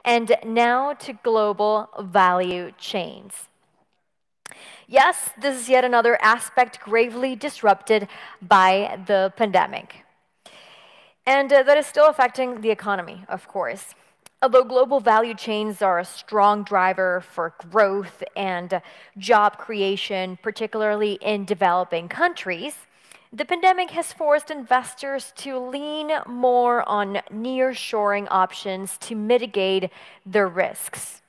And now to global value chains. Yes, this is yet another aspect gravely disrupted by the pandemic. And that is still affecting the economy, of course. Although global value chains are a strong driver for growth and job creation, particularly in developing countries, the pandemic has forced investors to lean more on nearshoring options to mitigate their risks.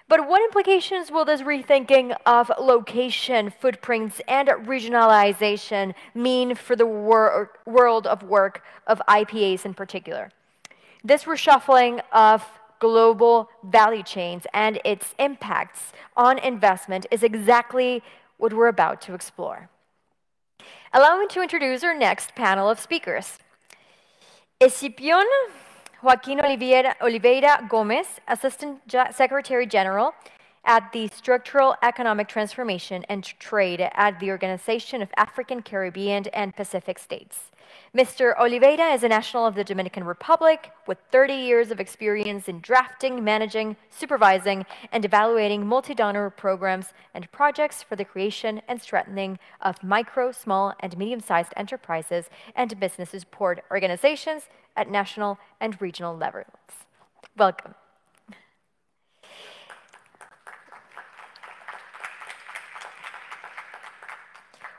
But what implications will this rethinking of location, footprints, and regionalization mean for the world of work of IPAs in particular? This reshuffling of global value chains and its impacts on investment is exactly what we're about to explore. Allow me to introduce our next panel of speakers. Escipión Joaquín Oliveira Gomez, Assistant Secretary General at the Structural Economic Transformation and Trade at the Organization of African, Caribbean, and Pacific States. Mr. Oliveira is a national of the Dominican Republic with 30 years of experience in drafting, managing, supervising, and evaluating multi-donor programs and projects for the creation and strengthening of micro, small, and medium-sized enterprises and business support organizations at national and regional levels. Welcome.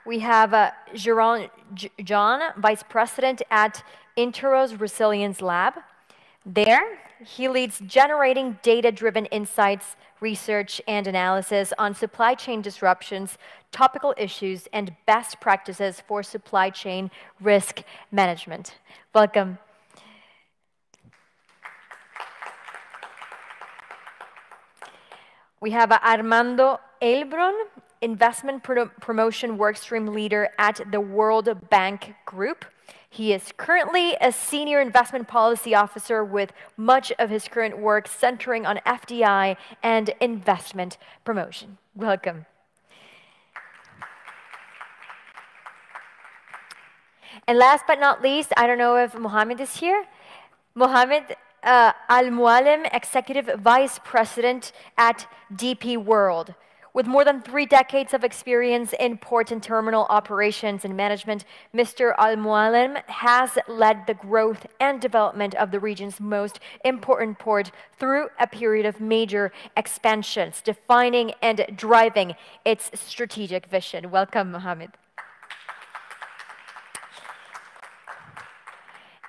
We have John, Vice President at Intero's Resilience Lab. There, he leads generating data-driven insights, research, and analysis on supply chain disruptions, topical issues, and best practices for supply chain risk management. Welcome. We have Armando Elbron, Investment Promotion Workstream Leader at the World Bank Group. He is currently a Senior Investment Policy Officer with much of his current work centering on FDI and investment promotion. Welcome. And last but not least, I don't know if Mohammed is here. Mohammed Al-Mualem, Executive Vice President at DP World. With more than 3 decades of experience in port and terminal operations and management, Mr. Al-Mualem has led the growth and development of the region's most important port through a period of major expansions, defining and driving its strategic vision. Welcome, Mohammed.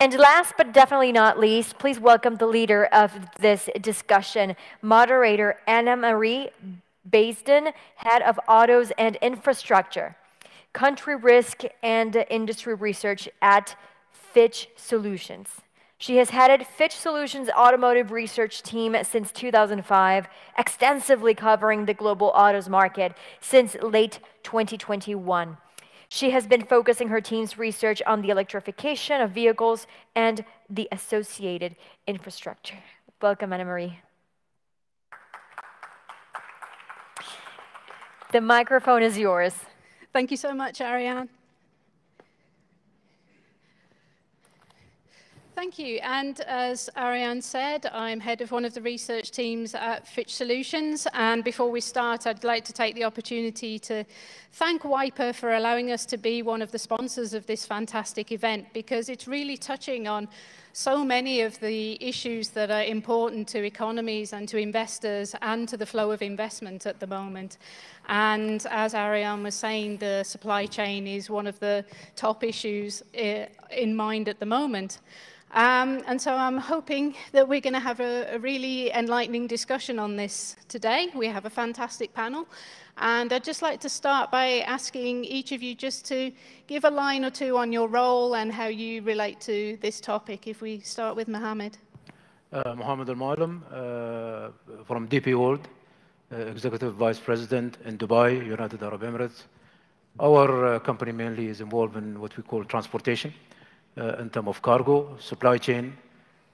And last but definitely not least, please welcome the leader of this discussion, moderator Anna Marie Basden, Head of Autos and Infrastructure, Country Risk and Industry Research at Fitch Solutions. She has headed Fitch Solutions' automotive research team since 2005, extensively covering the global autos market since late 2021. She has been focusing her team's research on the electrification of vehicles and the associated infrastructure. Welcome, Anna Marie. The microphone is yours. Thank you so much, Ariane. Thank you. And as Ariane said, I'm head of one of the research teams at Fitch Solutions. And before we start, I'd like to take the opportunity to thank WAIPA for allowing us to be one of the sponsors of this fantastic event, because it's really touching on so many of the issues that are important to economies and to investors and to the flow of investment at the moment. And as Ariane was saying, the supply chain is one of the top issues in mind at the moment. And so I'm hoping that we're going to have a really enlightening discussion on this today. We have a fantastic panel. And I'd just like to start by asking each of you just to give a line or two on your role and how you relate to this topic. If we start with Mohammed. Mohammed Al-Mualem from DP World, Executive Vice President in Dubai, United Arab Emirates. Our company mainly is involved in what we call transportation in terms of cargo, supply chain,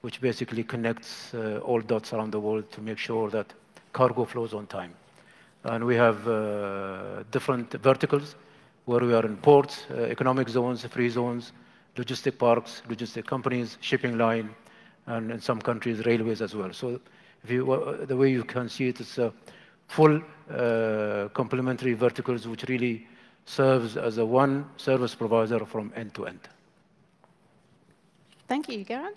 which basically connects all dots around the world to make sure that cargo flows on time. And we have different verticals where we are in ports, economic zones, free zones, logistic parks, logistic companies, shipping line, and in some countries, railways as well. So if you, the way you can see it, it's a full complementary verticals which really serves as a one service provider from end to end. Thank you, Garant.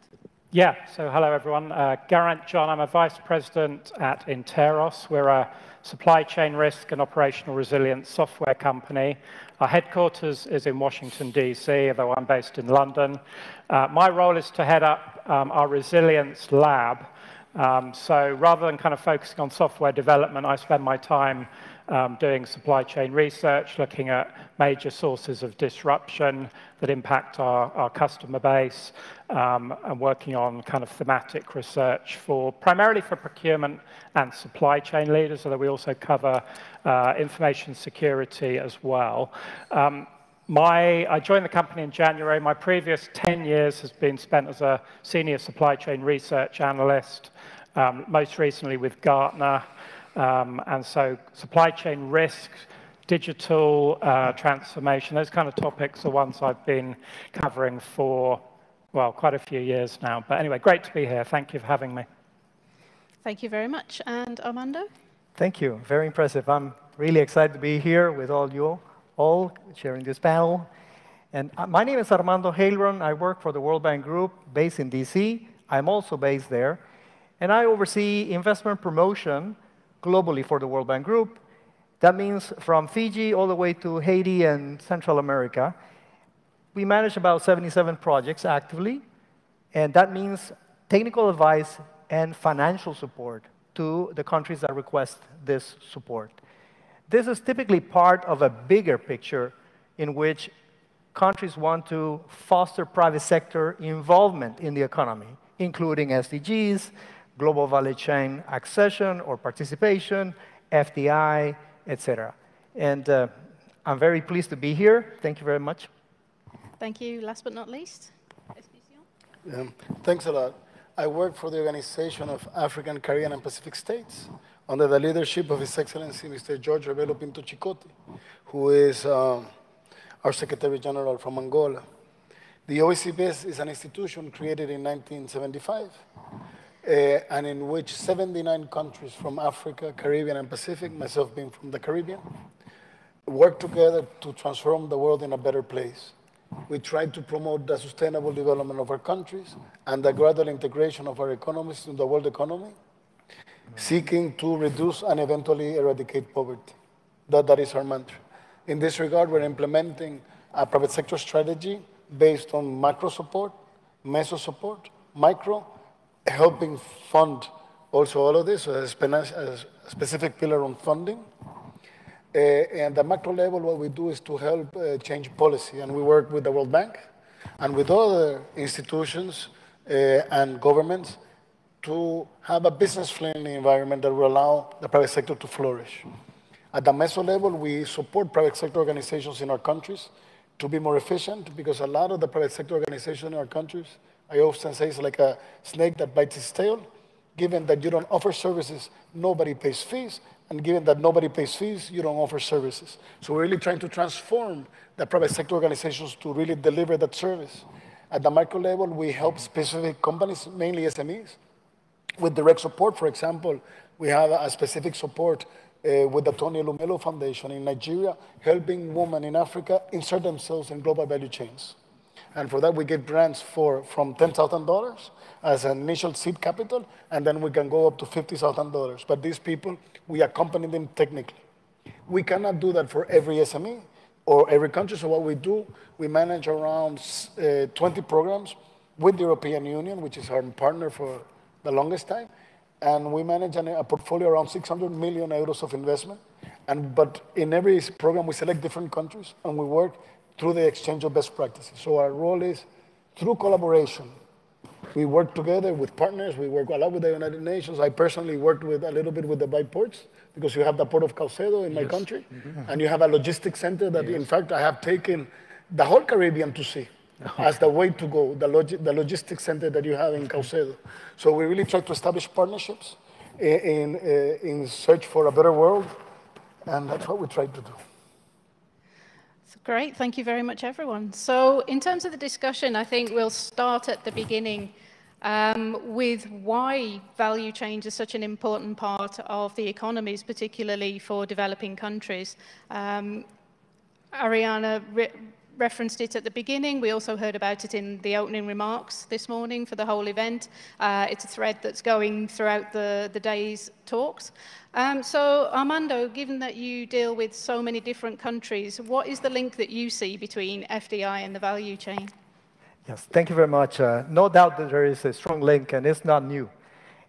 Yeah, so hello everyone. Garant John, I'm a vice president at Interos. We're a supply chain risk and operational resilience software company. Our headquarters is in Washington, DC, though I'm based in London. My role is to head up our resilience lab. So rather than kind of focusing on software development, I spend my time doing supply chain research, looking at major sources of disruption that impact our customer base, and working on kind of thematic research primarily for procurement and supply chain leaders, although we also cover information security as well. I joined the company in January. My previous 10 years has been spent as a senior supply chain research analyst, most recently with Gartner. And so supply chain risk, digital transformation, those kind of topics are ones I've been covering for, well, quite a few years now. But anyway, great to be here. Thank you for having me. Thank you very much. And Armando? Thank you. Very impressive. I'm really excited to be here with all sharing this panel. And my name is Armando Heilbron. I work for the World Bank Group based in DC. I'm also based there. And I oversee investment promotion globally for the World Bank Group. That means from Fiji all the way to Haiti and Central America. We manage about 77 projects actively, and that means technical advice and financial support to the countries that request this support. This is typically part of a bigger picture in which countries want to foster private sector involvement in the economy, including SDGs, global value chain accession or participation, FDI, etc. And I'm very pleased to be here. Thank you very much. Thank you. Last but not least, thanks a lot. I work for the Organization of African, Caribbean, and Pacific States under the leadership of His Excellency Mr. George Rebelo Pinto Chicote, who is our Secretary General from Angola. The OECBS is an institution created in 1975, and in which 79 countries from Africa, Caribbean, and Pacific, myself being from the Caribbean, work together to transform the world in a better place. We try to promote the sustainable development of our countries and the gradual integration of our economies in the world economy, seeking to reduce and eventually eradicate poverty. That is our mantra. In this regard, we're implementing a private sector strategy based on macro support, meso support, micro, helping fund also all of this, a specific pillar on funding. And at the macro level, what we do is to help change policy. And we work with the World Bank and with other institutions and governments to have a business-friendly environment that will allow the private sector to flourish. At the meso level, we support private sector organizations in our countries to be more efficient, because a lot of the private sector organizations in our countries, I often say, it's like a snake that bites its tail. Given that you don't offer services, nobody pays fees. And given that nobody pays fees, you don't offer services. So we're really trying to transform the private sector organizations to really deliver that service. At the micro level, we help specific companies, mainly SMEs, with direct support. For example, we have a specific support with the Tony Lumelo Foundation in Nigeria, helping women in Africa insert themselves in global value chains. And for that, we give grants from $10,000 as an initial seed capital, and then we can go up to $50,000. But these people, we accompany them technically. We cannot do that for every SME or every country, so what we do, we manage around 20 programs with the European Union, which is our partner for the longest time, and we manage a portfolio around 600 million euros of investment. But in every program, we select different countries, and we work through the exchange of best practices. So our role is through collaboration. We work together with partners. We work a lot with the United Nations. I personally worked a little bit with the biports, because you have the port of Caucedo in my country, and you have a logistics center that, in fact, I have taken the whole Caribbean to see as the way to go, the logistics center that you have in Caucedo. So we really try to establish partnerships in search for a better world, and that's what we try to do. Great, thank you very much, everyone. So in terms of the discussion, I think we'll start at the beginning with why value chains are such an important part of the economies, particularly for developing countries. Ariana referenced it at the beginning. We also heard about it in the opening remarks this morning for the whole event. It's a thread that's going throughout the day's talks. So Armando, given that you deal with so many different countries, what is the link that you see between FDI and the value chain? Yes, thank you very much. No doubt that there is a strong link, and it's not new.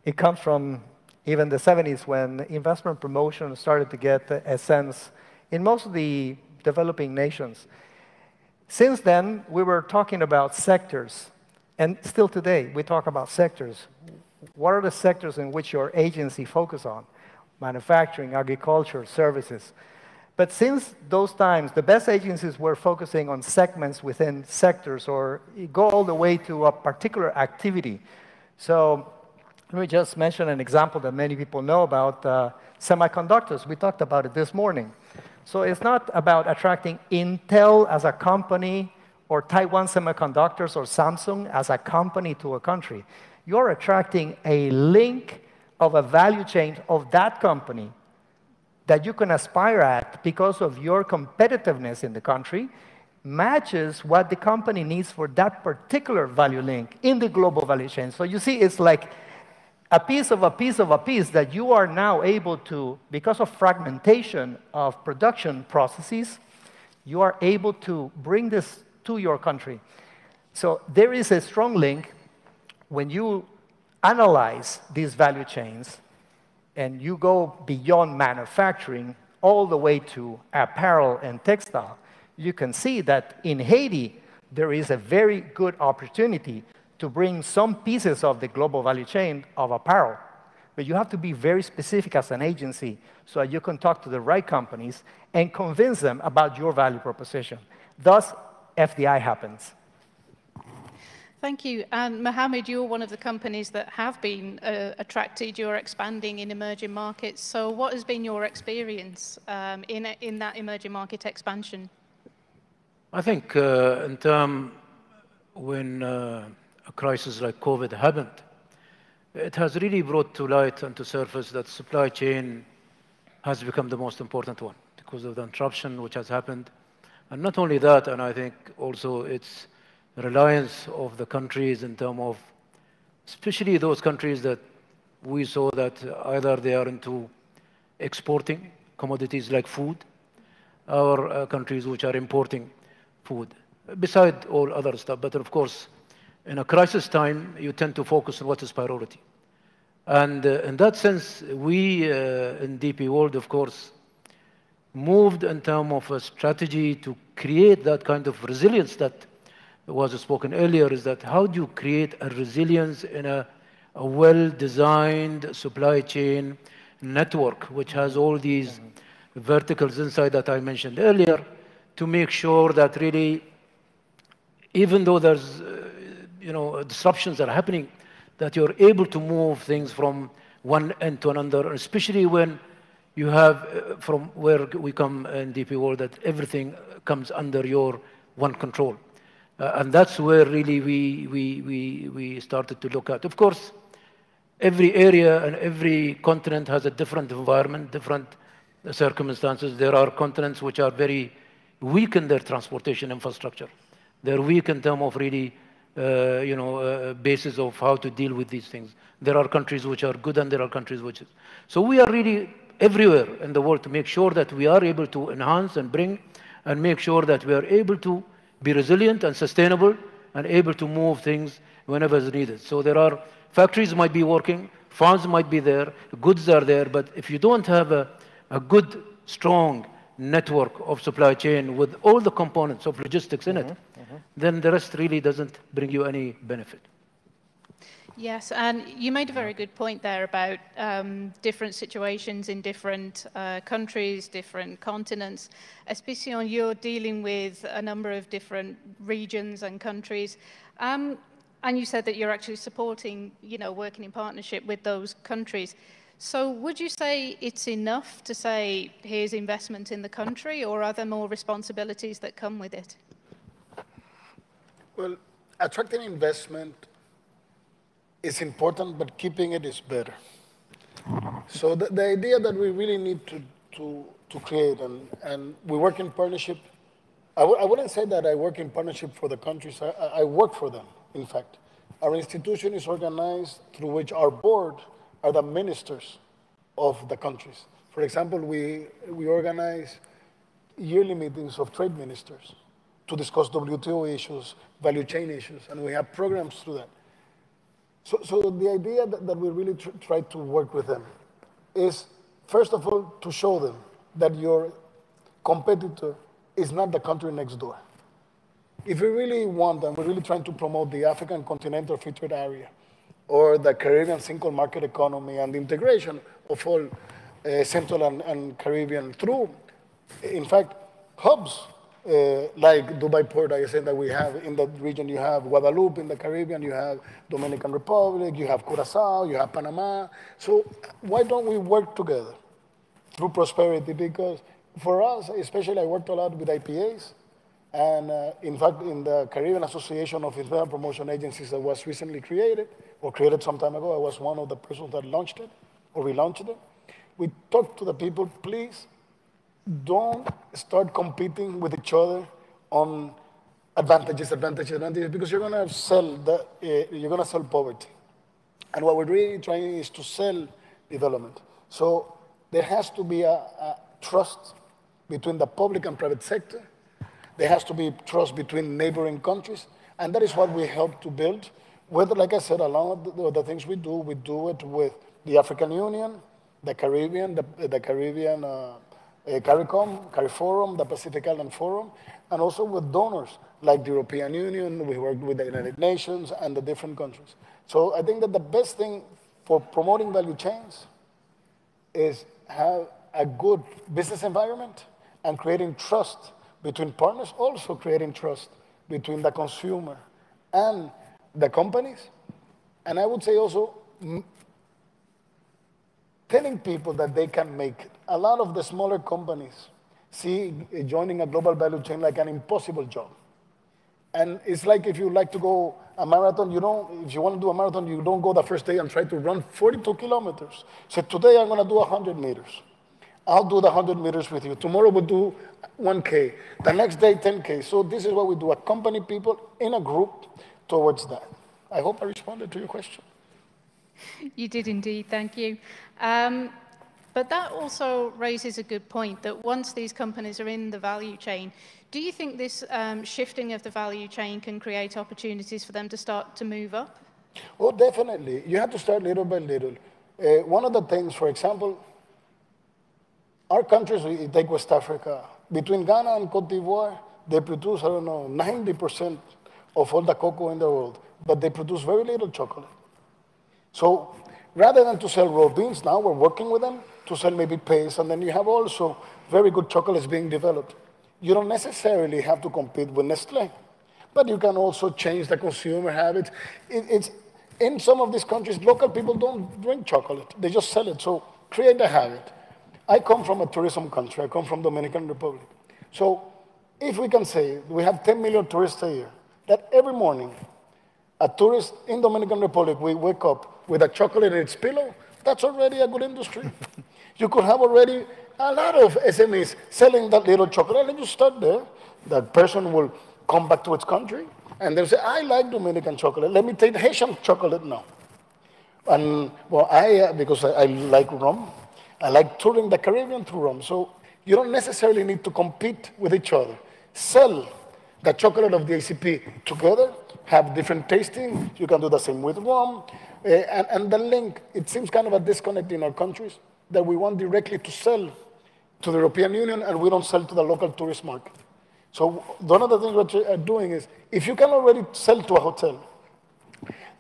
It comes from even the 70s when investment promotion started to get a sense in most of the developing nations. Since then, we were talking about sectors, and still today, we talk about sectors. What are the sectors in which your agency focuses on? Manufacturing, agriculture, services. But since those times, the best agencies were focusing on segments within sectors or go all the way to a particular activity. So let me just mention an example that many people know about, semiconductors. We talked about it this morning. So it's not about attracting Intel as a company or Taiwan Semiconductors or Samsung as a company to a country. You're attracting a link of a value chain of that company that you can aspire at because of your competitiveness in the country matches what the company needs for that particular value link in the global value chain. So you see, it's like a piece of a piece of a piece that you are now able to, because of fragmentation of production processes, you are able to bring this to your country. So there is a strong link when you analyze these value chains and you go beyond manufacturing all the way to apparel and textile. You can see that in Haiti, there is a very good opportunity to bring some pieces of the global value chain of apparel. But you have to be very specific as an agency so that you can talk to the right companies and convince them about your value proposition. Thus, FDI happens. Thank you. And Mohammed, you're one of the companies that have been attracted. You're expanding in emerging markets. So what has been your experience in that emerging market expansion? I think when a crisis like COVID happened, it has really brought to light and to surface that supply chain has become the most important one because of the interruption which has happened. And not only that, and I think also it's reliance of the countries in terms of, especially those countries that we saw that either they are into exporting commodities like food, or countries which are importing food, beside all other stuff. But of course, in a crisis time, you tend to focus on what is priority. And in that sense, we in DP World, of course, moved in terms of a strategy to create that kind of resilience that was spoken earlier, is that how do you create a resilience in a well-designed supply chain network, which has all these verticals inside that I mentioned earlier, to make sure that really, even though there's disruptions that are happening, that you're able to move things from one end to another, especially when you have, from where we come in DP World, that everything comes under your one control. And that's where really we started to look at. Of course, every area and every continent has a different environment, different circumstances. There are continents which are very weak in their transportation infrastructure. They're weak in terms of really, basis of how to deal with these things. There are countries which are good and there are countries which... So we are really everywhere in the world to make sure that we are able to enhance and bring and make sure that we are able to be resilient and sustainable and able to move things whenever it's needed. So there are factories might be working, funds might be there, goods are there, but if you don't have a good, strong network of supply chain with all the components of logistics in it, then the rest really doesn't bring you any benefit. Yes, and you made a very good point there about different situations in different countries, different continents. Especially you're dealing with a number of different regions and countries. And you said that you're actually supporting, working in partnership with those countries. So would you say it's enough to say, here's investment in the country, or are there more responsibilities that come with it? Well, attracting investment is important, but keeping it is better. So the idea that we really need to create, and we work in partnership, I wouldn't say that I work in partnership for the countries, I work for them, in fact. Our institution is organized through which our board are the ministers of the countries. For example, we organize yearly meetings of trade ministers to discuss WTO issues, value chain issues, and we have programs through that. So the idea that we really try to work with them is, first of all, to show them that your competitor is not the country next door. If we really want, and we're really trying to promote the African continental free trade area, or the Caribbean single market economy and the integration of all Central and Caribbean through, in fact, hubs like Dubai Port, I said that we have in that region, you have Guadeloupe in the Caribbean, you have Dominican Republic, you have Curacao, you have Panama. So why don't we work together through prosperity? Because for us, especially I worked a lot with IPAs, and in fact, in the Caribbean Association of International Promotion Agencies that was recently created, or created some time ago, I was one of the persons that launched it, or relaunched it. We talked to the people, please, don't start competing with each other on advantages, because you're gonna sell poverty. And what we're really trying is to sell development. So there has to be a trust between the public and private sector. There has to be trust between neighboring countries, and that is what we help to build. Whether, like I said, along the things we do it with the African Union, the Caribbean, the Caribbean CARICOM, CARIFORUM, the Pacific Island Forum, and also with donors like the European Union. We work with the United Nations and the different countries. So I think that the best thing for promoting value chains is have a good business environment and creating trust between partners, also creating trust between the consumer and the companies. And I would say also telling people that they can make it. A lot of the smaller companies see joining a global value chain like an impossible job. And it's like if you like to go a marathon, if you want to do a marathon, you don't go the first day and try to run 42 kilometers. So today I'm going to do 100 meters. I'll do the 100 meters with you. Tomorrow we'll do 1K. The next day, 10K. So this is what we do, accompany people in a group towards that. I hope I responded to your question. You did indeed, thank you. But that also raises a good point, that once these companies are in the value chain, do you think this shifting of the value chain can create opportunities for them to start to move up? Oh, definitely. You have to start little by little. One of the things, for example, our countries, we take West Africa, between Ghana and Cote d'Ivoire, they produce, 90% of all the cocoa in the world, but they produce very little chocolate. So rather than to sell raw beans, now we're working with them to sell maybe paste, and then you have also very good chocolates being developed. You don't necessarily have to compete with Nestlé, but you can also change the consumer habits. In some of these countries, local people don't drink chocolate, they just sell it, so create a habit. I come from a tourism country, I come from Dominican Republic. So if we can say we have 10 million tourists a year, that every morning a tourist in Dominican Republic, we wake up with a chocolate in its pillow, that's already a good industry. You could have already a lot of SMEs selling that little chocolate, and you start there. That person will come back to its country, and they'll say, I like Dominican chocolate, let me take Haitian chocolate now. And well, because I like rum, I like touring the Caribbean through rum. So you don't necessarily need to compete with each other. Sell the chocolate of the ACP together, have different tasting. You can do the same with rum. And the link, it seems kind of a disconnect in our countries that we want directly to sell to the European Union and we don't sell to the local tourist market. So one of the things we're doing is, if you can already sell to a hotel,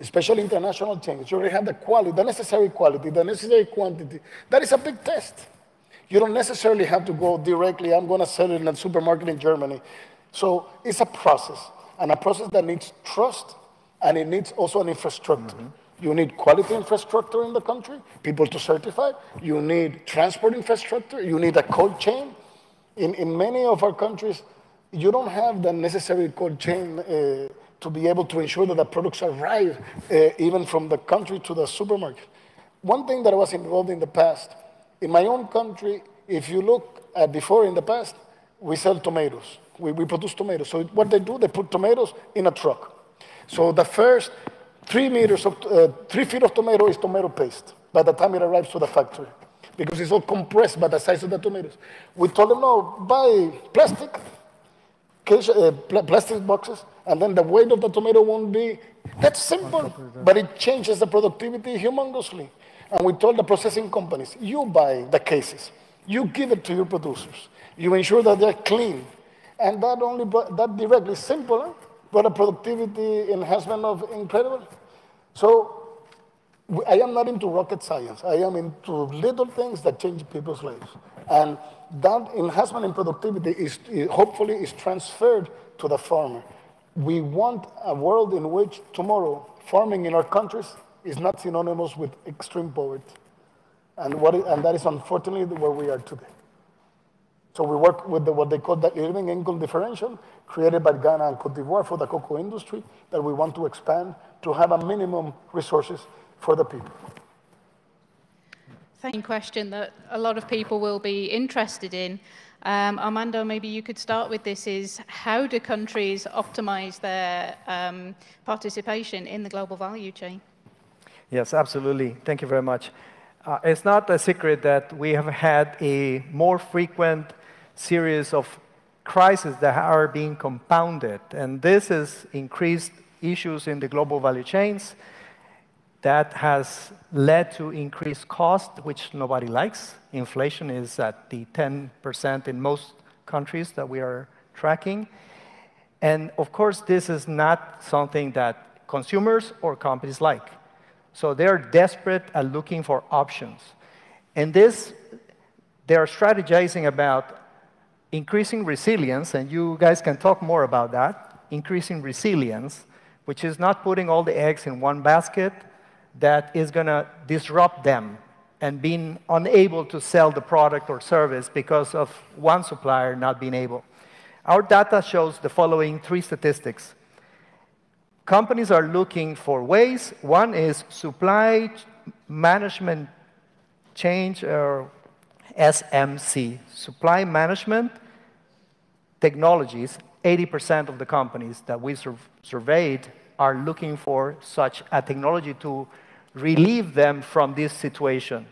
especially international chains, you already have the quality, the necessary quantity. That is a big test. You don't necessarily have to go directly, I'm going to sell it in a supermarket in Germany. So it's a process, and a process that needs trust, and it needs also an infrastructure. You need quality infrastructure in the country, people to certify. You need transport infrastructure. You need a cold chain. In many of our countries, you don't have the necessary cold chain to to be able to ensure that the products arrive even from the country to the supermarket. One thing that I was involved in the past, in my own country, if you look at before in the past, we sell tomatoes. We produce tomatoes. So what they do, they put tomatoes in a truck. So the first 3 feet of tomato is tomato paste by the time it arrives to the factory, because it's all compressed by the size of the tomatoes. We told them, no, buy plastic boxes, and then the weight of the tomato won't be. That's simple, but it changes the productivity humongously. And we told the processing companies, you buy the cases, you give it to your producers, you ensure that they're clean, and that directly simple, huh? But a productivity enhancement of incredible. So I am not into rocket science. I am into little things that change people's lives. And that enhancement in productivity is hopefully is transferred to the farmer. We want a world in which tomorrow farming in our countries is not synonymous with extreme poverty. And that is unfortunately where we are today. So we work with what they call the living income differential, created by Ghana and Cote d'Ivoire for the cocoa industry, that we want to expand to have a minimum resources for the people. Same question that a lot of people will be interested in. Armando, maybe you could start with this, is how do countries optimize their participation in the global value chain? Yes, absolutely. Thank you very much. It's not a secret that we have had a more frequent series of crises that are being compounded. And this has increased issues in the global value chains. That has led to increased cost, which nobody likes. Inflation is at the 10% in most countries that we are tracking. And of course, this is not something that consumers or companies like. So they're desperate at looking for options. And they are strategizing about increasing resilience, and you guys can talk more about that, increasing resilience, which is not putting all the eggs in one basket that is going to disrupt them and being unable to sell the product or service because of one supplier not being able. Our data shows the following 3 statistics. Companies are looking for ways. One is supply management change, or SMC, supply management technologies. 80% of the companies that we surveyed are looking for such a technology to relieve them from this situation.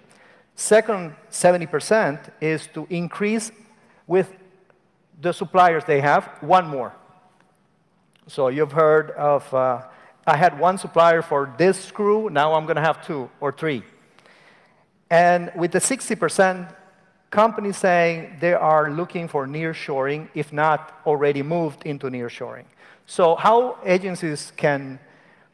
Second, 70% is to increase with the suppliers they have, one more. So you've heard of, I had one supplier for this screw, now I'm going to have 2 or 3. And with the 60%, companies saying they are looking for nearshoring, if not already moved into nearshoring. So how agencies can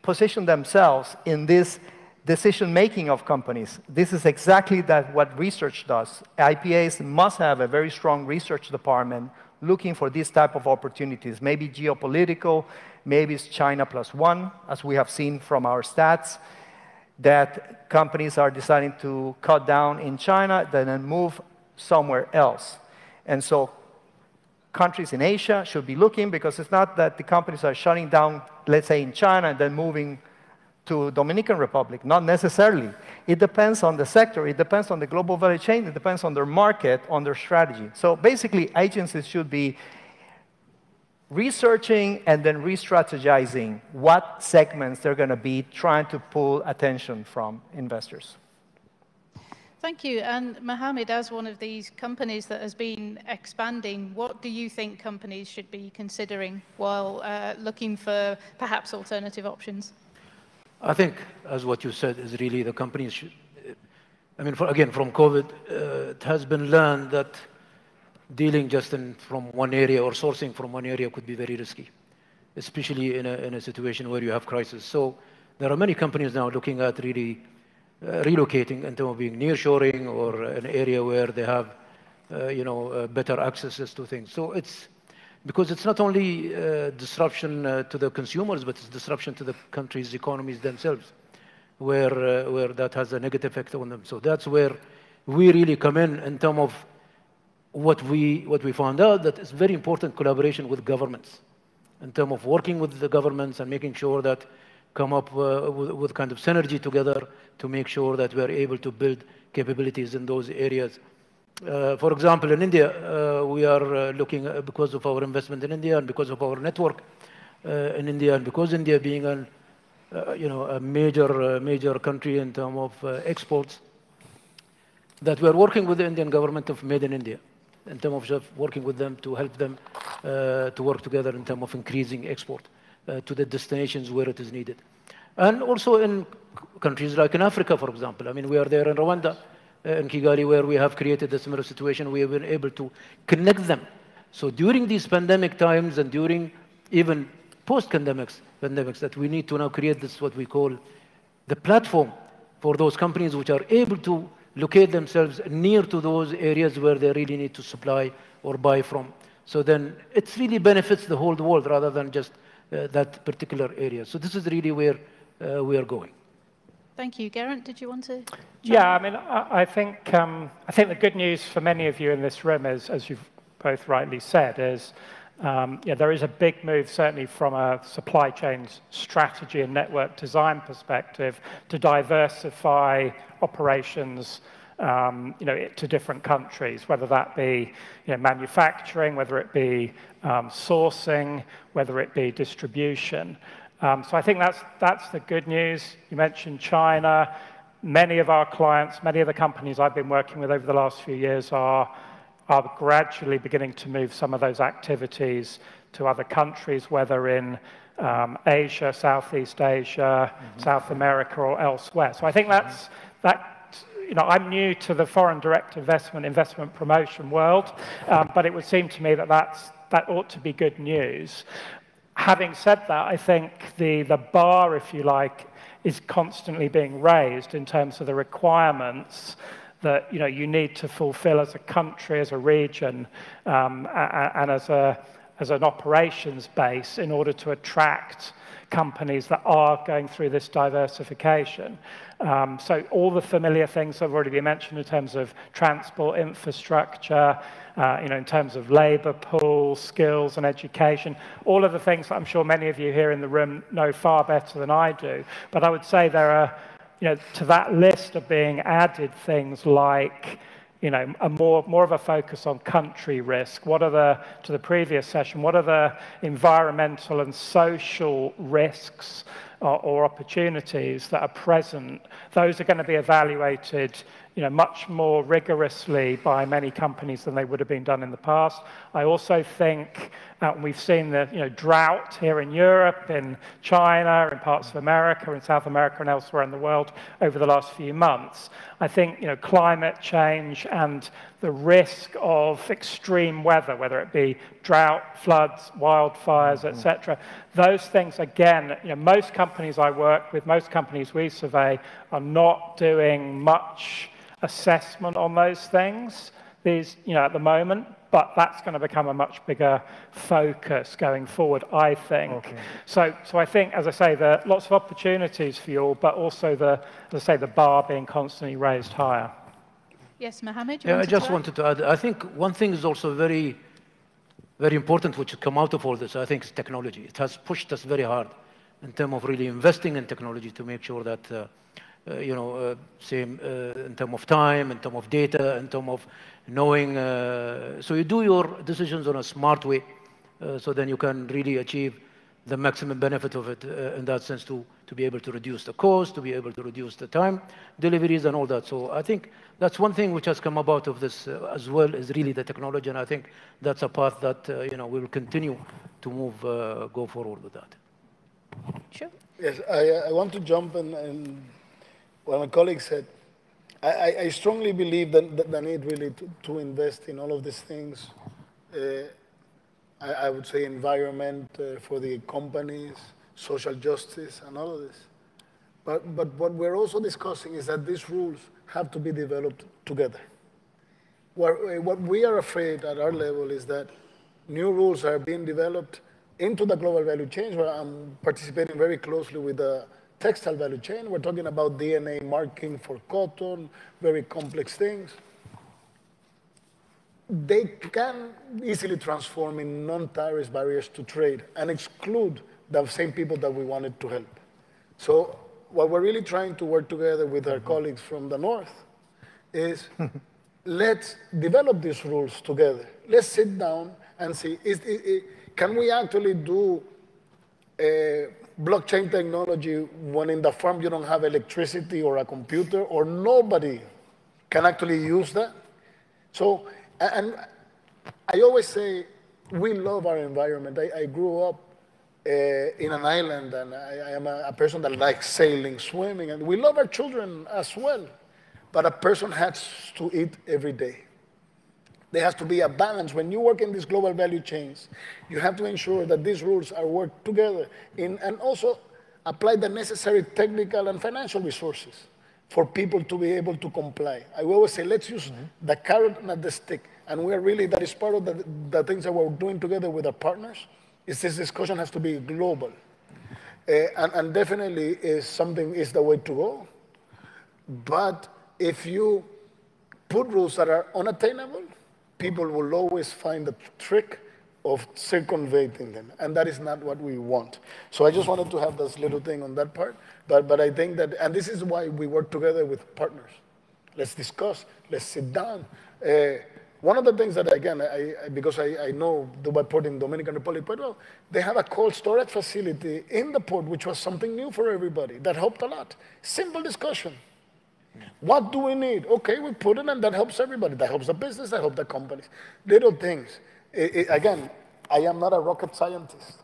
position themselves in this decision-making of companies? This is exactly what research does. IPAs must have a very strong research department looking for these type of opportunities. Maybe geopolitical, maybe it's China +1, as we have seen from our stats, that companies are deciding to cut down in China, then move somewhere else. And so countries in Asia should be looking, because it's not that the companies are shutting down, let's say in China, and then moving to Dominican Republic. Not necessarily. It depends on the sector. It depends on the global value chain. It depends on their market, on their strategy. So basically, agencies should be researching and then re-strategizing what segments they're going to be trying to pull attention from investors. Thank you. And Mohammed, as one of these companies that has been expanding, what do you think companies should be considering while looking for perhaps alternative options? I think, as what you said, is really the companies should, I mean, again, from COVID, it has been learned that dealing just from one area or sourcing from one area could be very risky, especially in a situation where you have crisis. So there are many companies now looking at really relocating into being nearshoring, or an area where they have, better accesses to things. So because it's not only disruption to the consumers, but it's disruption to the country's economies themselves, where that has a negative effect on them. So that's where we really come in terms of what we found out, that it's very important collaboration with governments in terms of working with the governments and making sure that come up with kind of synergy together to make sure that we are able to build capabilities in those areas. For example, in India, we are looking, because of our investment in India and because of our network in India, and because India being a major country in terms of exports, that we are working with the Indian government of Made in India, in terms of working with them to help them to work together in terms of increasing export to the destinations where it is needed. And also in countries like in Africa, for example. I mean, we are there in Rwanda, in Kigali, where we have created a similar situation. We have been able to connect them. So during these pandemic times and during even post-pandemics, that we need to now create this, what we call the platform for those companies which are able to locate themselves near to those areas where they really need to supply or buy from. So then it really benefits the whole world rather than just that particular area. So this is really where we are going. Thank you. Geraint, did you want to? Yeah, I mean, I think the good news for many of you in this room is, as you've both rightly said, is there is a big move, certainly from a supply chain strategy and network design perspective, to diversify operations to different countries, whether that be manufacturing, whether it be sourcing, whether it be distribution. So I think that's the good news. You mentioned China. Many of our clients, many of the companies I've been working with over the last few years are gradually beginning to move some of those activities to other countries, whether in Asia, Southeast Asia, South America, or elsewhere. So I think I'm new to the foreign direct investment promotion world, but it would seem to me that ought to be good news. Having said that, I think the bar, if you like, is constantly being raised in terms of the requirements that you need to fulfill as a country, as a region, and as an operations base in order to attract companies that are going through this diversification. So all the familiar things have already been mentioned in terms of transport infrastructure, in terms of labor pools, skills and education, all of the things that I'm sure many of you here in the room know far better than I do. But I would say there are, to that list are being added things like, a more of a focus on country risk. To the previous session, what are the environmental and social risks or opportunities that are present? Those are going to be evaluated much more rigorously by many companies than they would have been done in the past. I also think we've seen the drought here in Europe, in China, in parts of America, in South America, and elsewhere in the world over the last few months. I think climate change and the risk of extreme weather, whether it be drought, floods, wildfires, etc. Those things, again, most companies I work with, most companies we survey, are not doing much assessment on those things at the moment, but that's going to become a much bigger focus going forward, I think. Okay. So I think, as I say, there are lots of opportunities for you all, but also the bar being constantly raised higher. Yes, Mohammed. I just wanted to add. I think one thing is also very, very important, which has come out of all this. I think is technology. It has pushed us very hard in terms of really investing in technology to make sure that. In terms of time, in terms of data, in terms of knowing. So you do your decisions on a smart way, so then you can really achieve the maximum benefit of it in that sense to be able to reduce the cost, to be able to reduce the time deliveries and all that. So I think that's one thing which has come about of this as well, is really the technology, and I think that's a path that we will continue to go forward with that. Sure. Yes, I want to jump in. What my colleague said, I strongly believe that the need really to invest in all of these things. I would say environment for the companies, social justice, and all of this. But what we're also discussing is that these rules have to be developed together. What we are afraid at our level is that new rules are being developed into the global value chain, where I'm participating very closely with the textile value chain. We're talking about DNA marking for cotton, very complex things. they can easily transform in non-tariff barriers to trade and exclude the same people that we wanted to help. So what we're really trying to work together with our colleagues from the north is let's develop these rules together. Let's sit down and see, can we actually do blockchain technology when in the farm you don't have electricity or a computer or nobody can actually use that? So, and I always say, we love our environment. I grew up in an island, and I am a person that likes sailing, swimming, and we love our children as well. But a person has to eat every day. There has to be a balance. When you work in these global value chains, you have to ensure that these rules are worked together and also apply the necessary technical and financial resources for people to be able to comply. I will always say, let's use the carrot, not the stick. And we're really, that is part of the things that we're doing together with our partners, is this discussion has to be global. And definitely is the way to go. But if you put rules that are unattainable, people will always find the trick of circumventing them, and that is not what we want. So I just wanted to have this little thing on that part, but I think that, and this is why we work together with partners. Let's discuss, let's sit down. One of the things that, again, because I know Dubai Port in Dominican Republic quite well, they have a cold storage facility in the port, which was something new for everybody. That helped a lot. Simple discussion. What do we need? Okay, we put it, and that helps everybody. That helps the business, that helps the companies. Little things. Again, I am not a rocket scientist.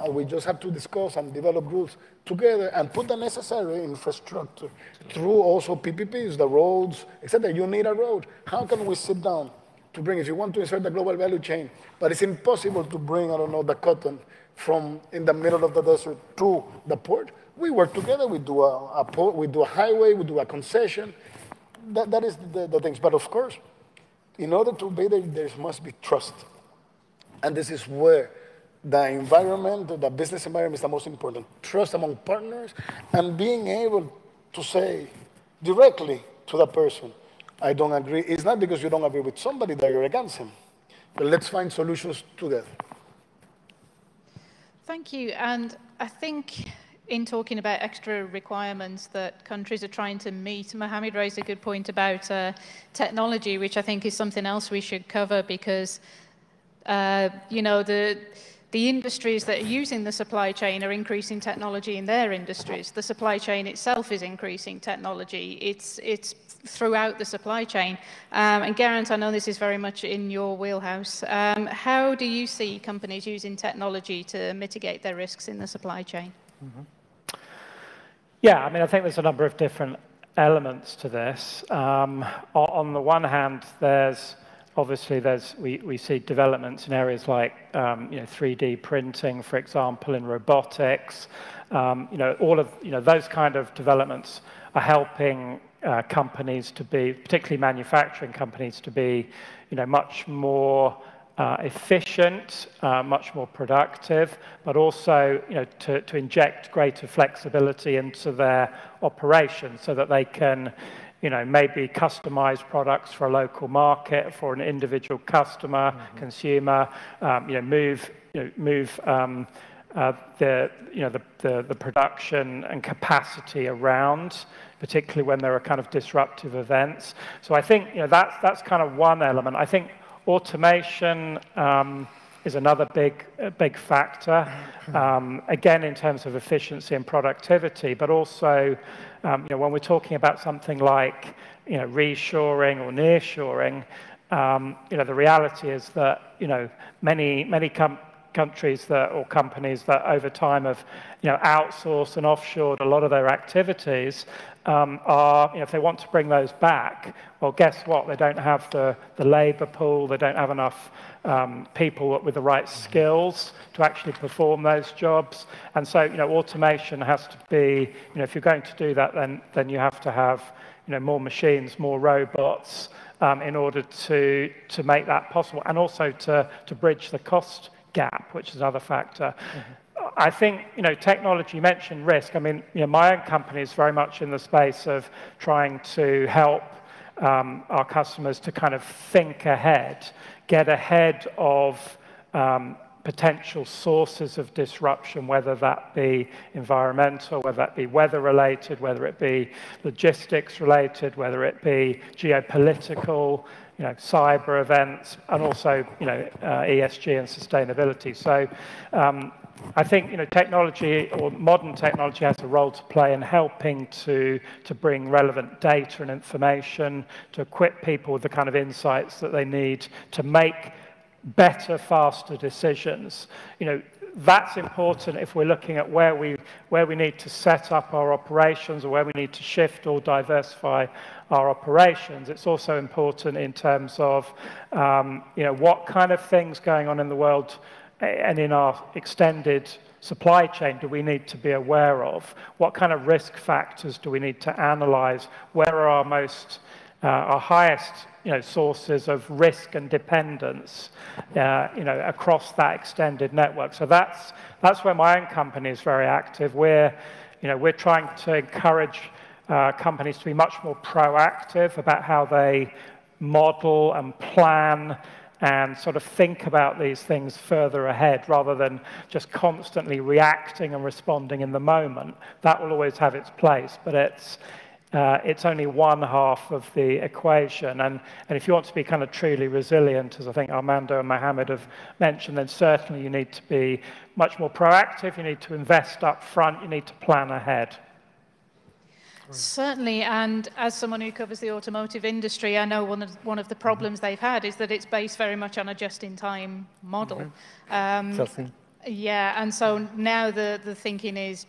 We just have to discuss and develop rules together and put the necessary infrastructure through also PPPs, the roads, etc. You need a road. How can we sit down to bring, if you want to insert the global value chain, but it's impossible to bring, I don't know, the cotton from in the middle of the desert to the port? We work together, we do a port, we do a highway, we do a concession. That is the things. But of course, in order to be there must be trust. And this is where the environment, the business environment is the most important. Trust among partners and being able to say directly to the person, I don't agree. It's not because you don't agree with somebody that you're against him. But let's find solutions together. Thank you. And I think in talking about extra requirements that countries are trying to meet, Mohammed raised a good point about technology, which I think is something else we should cover because, you know, the industries that are using the supply chain are increasing technology in their industries. The supply chain itself is increasing technology. It's throughout the supply chain. And Geraint, I know this is very much in your wheelhouse. How do you see companies using technology to mitigate their risks in the supply chain? Yeah, I mean, I think there's a number of different elements to this. On the one hand, we see developments in areas like 3D printing, for example, in robotics. All of those kind of developments are helping companies to be, particularly manufacturing companies, to be much more efficient, much more productive, but also to inject greater flexibility into their operations so that they can maybe customize products for a local market, for an individual customer, consumer, move the production and capacity around, particularly when there are kind of disruptive events. So I think that's kind of one element. I think automation is another big factor, again, in terms of efficiency and productivity, but also when we're talking about something like reshoring or nearshoring, the reality is that many countries or companies that over time have outsourced and offshored a lot of their activities are, if they want to bring those back, well, guess what? They don't have the labor pool, they don't have enough people with the right skills to actually perform those jobs. And so, automation has to be, if you're going to do that, then you have to have, more machines, more robots in order to make that possible, and also to bridge the cost gap, which is another factor. I think, technology, you mentioned risk. I mean, my own company is very much in the space of trying to help our customers to kind of think ahead, get ahead of potential sources of disruption, whether that be environmental, whether that be weather-related, whether it be logistics-related, whether it be geopolitical, cyber events, and also, ESG and sustainability. So I think, technology or modern technology has a role to play in helping to bring relevant data and information, to equip people with the kind of insights that they need to make better, faster decisions. That's important if we're looking at where we need to set up our operations or where we need to shift or diversify our operations. It's also important in terms of what kind of things going on in the world and in our extended supply chain do we need to be aware of? What kind of risk factors do we need to analyze? Where are our highest sources of risk and dependence, across that extended network. So that's where my own company is very active. We're trying to encourage companies to be much more proactive about how they model and plan and sort of think about these things further ahead rather than just constantly reacting and responding in the moment. That will always have its place, but it's only one half of the equation. And if you want to be kind of truly resilient, as I think Armando and Mohammed have mentioned, then certainly you need to be much more proactive. You need to invest up front. You need to plan ahead. Certainly, and as someone who covers the automotive industry, I know one of the problems they've had is that it's based very much on a just-in-time model. Yeah, and so now the thinking is,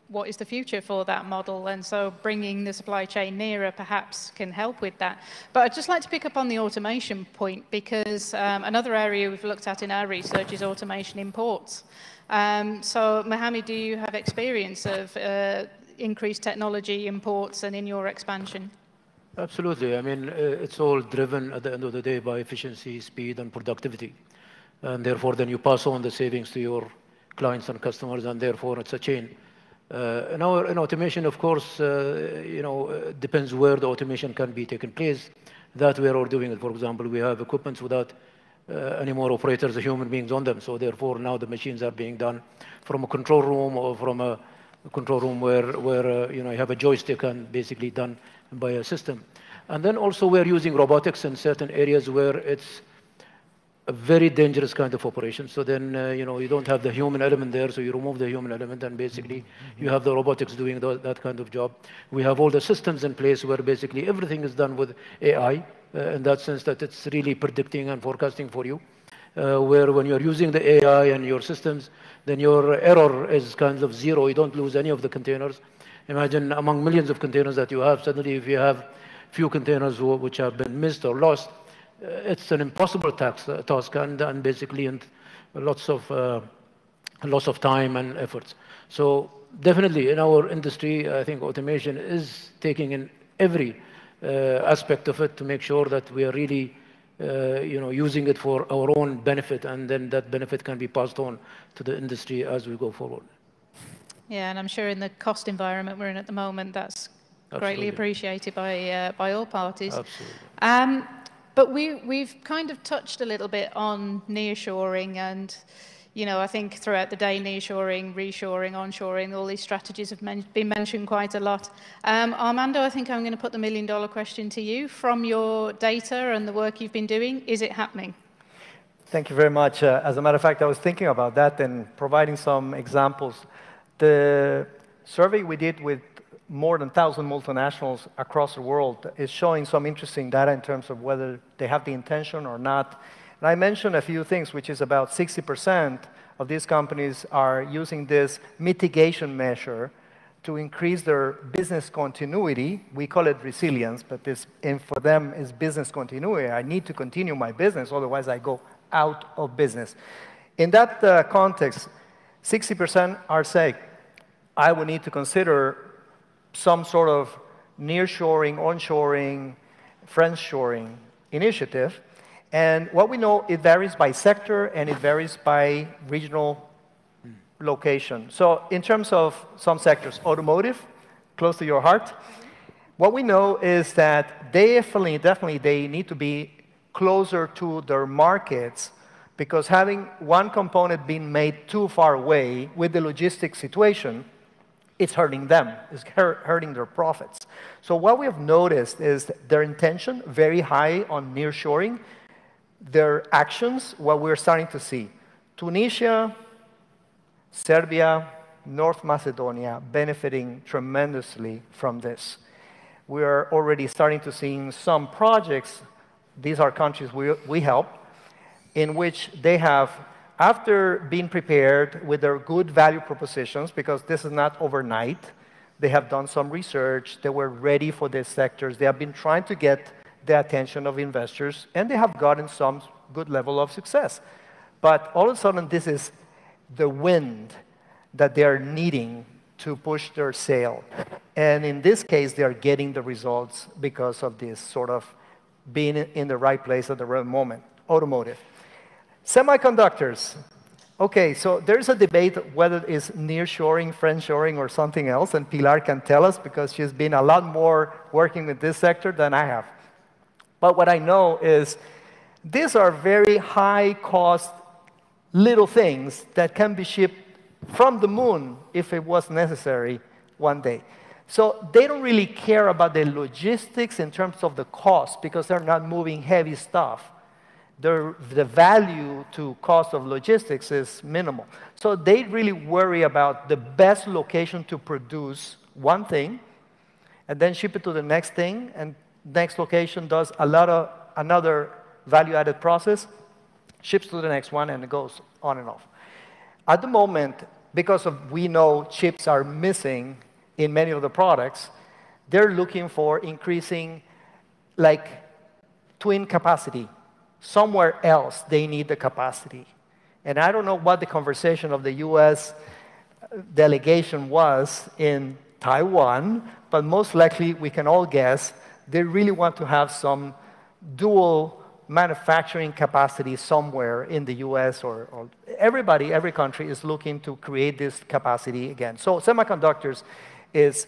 what is the future for that model? And so bringing the supply chain nearer perhaps can help with that. But I'd just like to pick up on the automation point, because another area we've looked at in our research is automation imports. So Mohammed, do you have experience of increased technology imports and in your expansion? Absolutely. I mean, it's all driven at the end of the day by efficiency, speed, and productivity. And therefore, then you pass on the savings to your clients and customers, and therefore it's a chain. In automation, of course, depends where the automation can be taken place. That we are all doing it. For example, we have equipments without any more operators or human beings on them. So therefore, now the machines are being done from a control room or from a control room where you have a joystick and basically done by a system. And then also we're using robotics in certain areas where it's a very dangerous kind of operation. So then, you don't have the human element there, so you remove the human element, and basically you have the robotics doing that kind of job. We have all the systems in place where basically everything is done with AI, in that sense that it's really predicting and forecasting for you. Where when you're using the AI and your systems, then your error is kind of zero. You don't lose any of the containers. Imagine among millions of containers that you have, suddenly if you have few containers which have been missed or lost, it's an impossible task and basically lots of time and efforts. So definitely in our industry, I think automation is taking in every aspect of it to make sure that we are really using it for our own benefit, and then that benefit can be passed on to the industry as we go forward. Yeah, and I'm sure in the cost environment we're in at the moment, that's greatly appreciated by all parties. Absolutely. But we've kind of touched a little bit on nearshoring, and I think throughout the day, nearshoring, reshoring, onshoring, all these strategies have been mentioned quite a lot. Armando, I think I'm going to put the million-dollar question to you. From your data and the work you've been doing, is it happening? Thank you very much. As a matter of fact, I was thinking about that and providing some examples. The survey we did with more than 1,000 multinationals across the world is showing some interesting data in terms of whether they have the intention or not. And I mentioned a few things, which is about 60% of these companies are using this mitigation measure to increase their business continuity. We call it resilience, but and for them is business continuity. I need to continue my business, otherwise I go out of business. In that context, 60% are saying, I would need to consider some sort of nearshoring, onshoring, friendshoring initiative. And what we know, it varies by sector and it varies by regional location. So in terms of some sectors, automotive, close to your heart, What we know is that definitely they need to be closer to their markets, because having one component being made too far away with the logistics situation, it's hurting them, it's hurting their profits. So what we have noticed is their intention very high on nearshoring, their actions, what we're starting to see. Tunisia, Serbia, North Macedonia benefiting tremendously from this. We are already starting to see some projects, these are countries we help, in which they have, after being prepared with their good value propositions, because this is not overnight, they have done some research, they were ready for these sectors, they have been trying to get the attention of investors, and they have gotten some good level of success. But all of a sudden, this is the wind that they are needing to push their sail. And in this case, they are getting the results because of this sort of being in the right place at the right moment. Automotive. Semiconductors. Okay, so there's a debate whether it's nearshoring, friendshoring, or something else, and Pilar can tell us because she's been a lot more working with this sector than I have. But what I know is these are very high-cost little things that can be shipped from the moon if it was necessary one day. So they don't really care about the logistics in terms of the cost because they're not moving heavy stuff. The value to cost of logistics is minimal. So they really worry about the best location to produce one thing and then ship it to the next thing, and next location does another value-added process, ships to the next one, and it goes on and off. At the moment, because we know chips are missing in many of the products, they're looking for increasing like twin capacity. Somewhere else, they need the capacity. And I don't know what the conversation of the US delegation was in Taiwan, but most likely we can all guess they really want to have some dual manufacturing capacity somewhere in the US or every country is looking to create this capacity again. So semiconductors is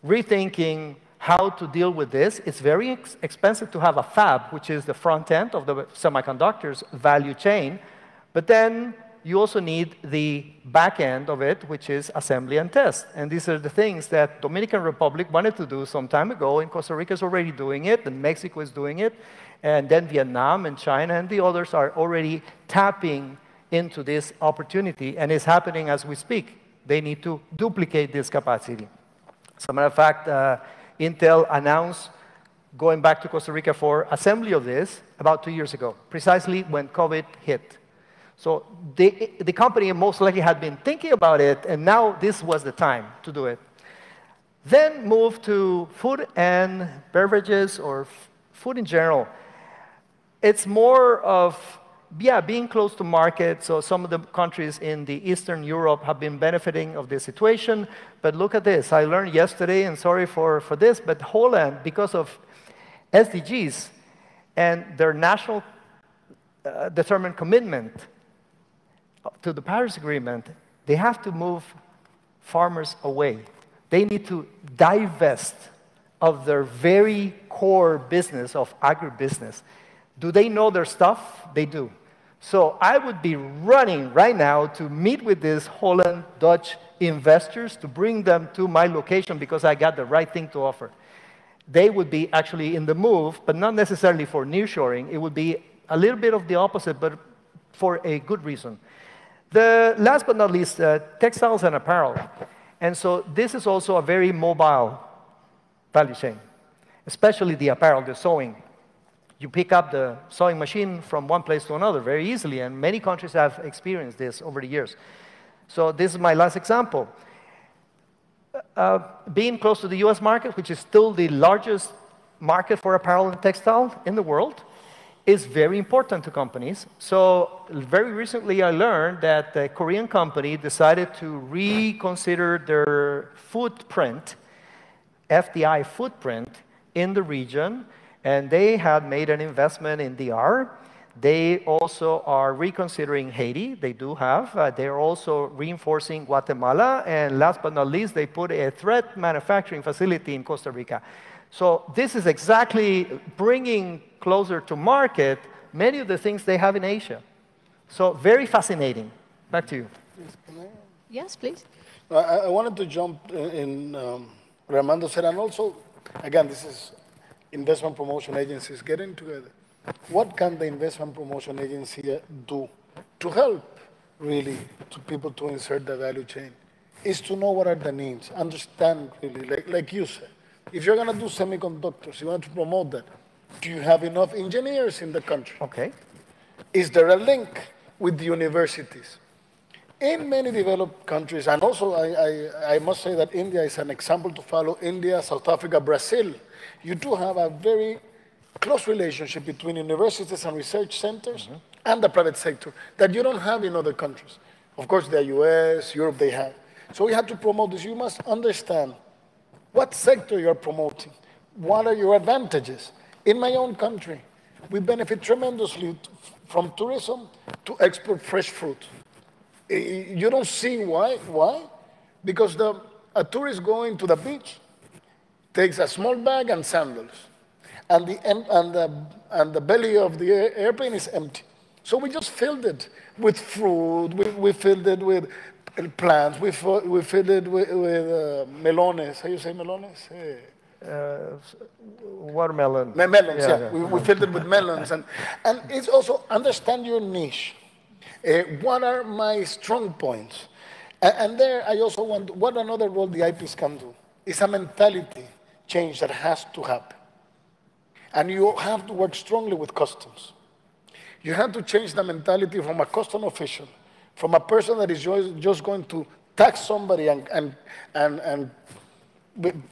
rethinking how to deal with this. It's very expensive to have a fab, which is the front end of the semiconductors value chain, but then you also need the back end of it, which is assembly and test. And these are the things that Dominican Republic wanted to do some time ago, and Costa Rica is already doing it, and Mexico is doing it, and then Vietnam and China and the others are already tapping into this opportunity, and it's happening as we speak. They need to duplicate this capacity. As a matter of fact, Intel announced going back to Costa Rica for assembly of this about 2 years ago, precisely when COVID hit. So the company most likely had been thinking about it, and now this was the time to do it. Then move to food and beverages, or food in general. It's more of, yeah, being close to market. So some of the countries in the Eastern Europe have been benefiting of this situation. But look at this. I learned yesterday, and sorry for this, but Holland, because of SDGs and their national determined commitment to the Paris Agreement, they have to move farmers away. They need to divest of their very core business of agribusiness. Do they know their stuff? They do. So I would be running right now to meet with these Holland Dutch investors to bring them to my location because I got the right thing to offer. They would be actually in the move, but not necessarily for nearshoring. It would be a little bit of the opposite, but for a good reason. The last but not least, textiles and apparel. And so this is also a very mobile value chain, especially the apparel, the sewing. You pick up the sewing machine from one place to another very easily, and many countries have experienced this over the years. So this is my last example. Being close to the US market, which is still the largest market for apparel and textile in the world, is very important to companies. So very recently I learned that a Korean company decided to reconsider their footprint, FDI footprint, in the region, and they had made an investment in DR. They also are reconsidering Haiti. They do have. They're also reinforcing Guatemala. And last but not least, they put a thread manufacturing facility in Costa Rica. So this is exactly bringing closer to market many of the things they have in Asia. So very fascinating. Back to you. Yes, please. I wanted to jump in what Armando said, and also, again, this is investment promotion agencies getting together. What can the investment promotion agency do to help, really, to people to insert the value chain? Is to know what are the needs, understand, really, like you said. If you're going to do semiconductors, you want to promote that. Do you have enough engineers in the country? Okay. Is there a link with the universities? In many developed countries, and also I must say that India is an example to follow. India, South Africa, Brazil, you do have a very close relationship between universities and research centers and the private sector that you don't have in other countries. Of course, the US, Europe, they have. So we have to promote this. You must understand what sector you're promoting. What are your advantages? In my own country, we benefit tremendously from tourism to export fresh fruit. You don't see why. Why? Because a tourist going to the beach takes a small bag and sandals, and the belly of the airplane is empty. So we just filled it with fruit. We filled it with plants. We filled it with melones. How you say melones? Watermelon. Melons, yeah. We filled it with melons. And it's also understand your niche. What are my strong points? And there I also want, what another role the IPs can do is a mentality change that has to happen. And you have to work strongly with customs. You have to change the mentality from a custom official, from a person that is just going to tax somebody and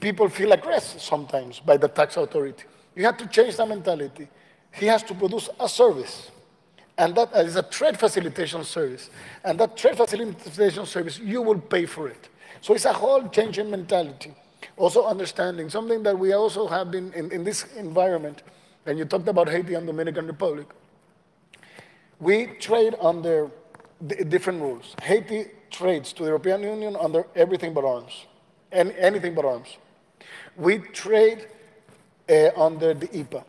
people feel aggressed sometimes by the tax authority. You have to change the mentality. He has to produce a service. And that is a trade facilitation service. And that trade facilitation service, you will pay for it. So it's a whole change in mentality. Also understanding, something that we also have been in this environment, and you talked about Haiti and Dominican Republic. We trade under different rules. Haiti trades to the European Union under everything but arms, and anything but arms. We trade under the EPA.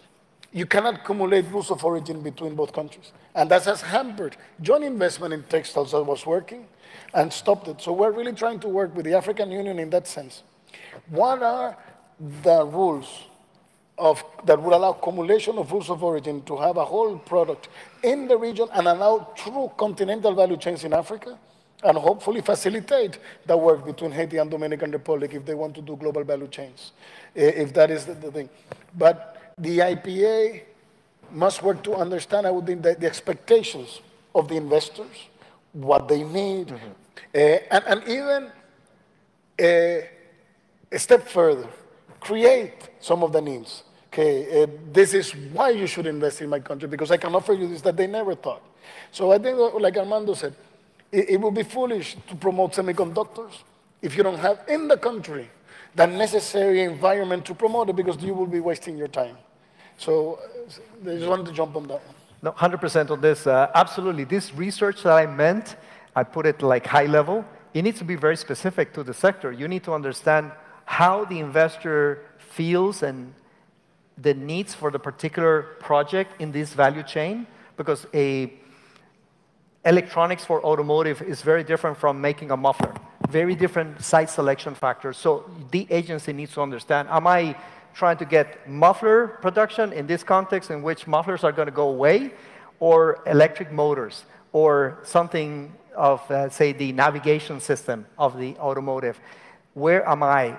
You cannot accumulate rules of origin between both countries. And that has hampered joint investment in textiles that was working and stopped it. So we're really trying to work with the African Union in that sense. What are the rules that would allow accumulation of rules of origin to have a whole product in the region and allow true continental value chains in Africa and hopefully facilitate the work between Haiti and Dominican Republic if they want to do global value chains, if that is the thing. But the IPA must work to understand, I would think, the expectations of the investors, what they need, and even a step further, create some of the needs. Okay, this is why you should invest in my country, because I can offer you this that they never thought. So I think, like Armando said, it would be foolish to promote semiconductors if you don't have in the country the necessary environment to promote it, because you will be wasting your time. So I just wanted to jump on that one. No, 100% on this. Absolutely. This research that I meant, I put it like high level. It needs to be very specific to the sector. You need to understand how the investor feels and the needs for the particular project in this value chain, because electronics for automotive is very different from making a muffler. Very different site selection factors. So the agency needs to understand, am I trying to get muffler production in this context in which mufflers are going to go away, or electric motors, or something of, say, the navigation system of the automotive? Where am I?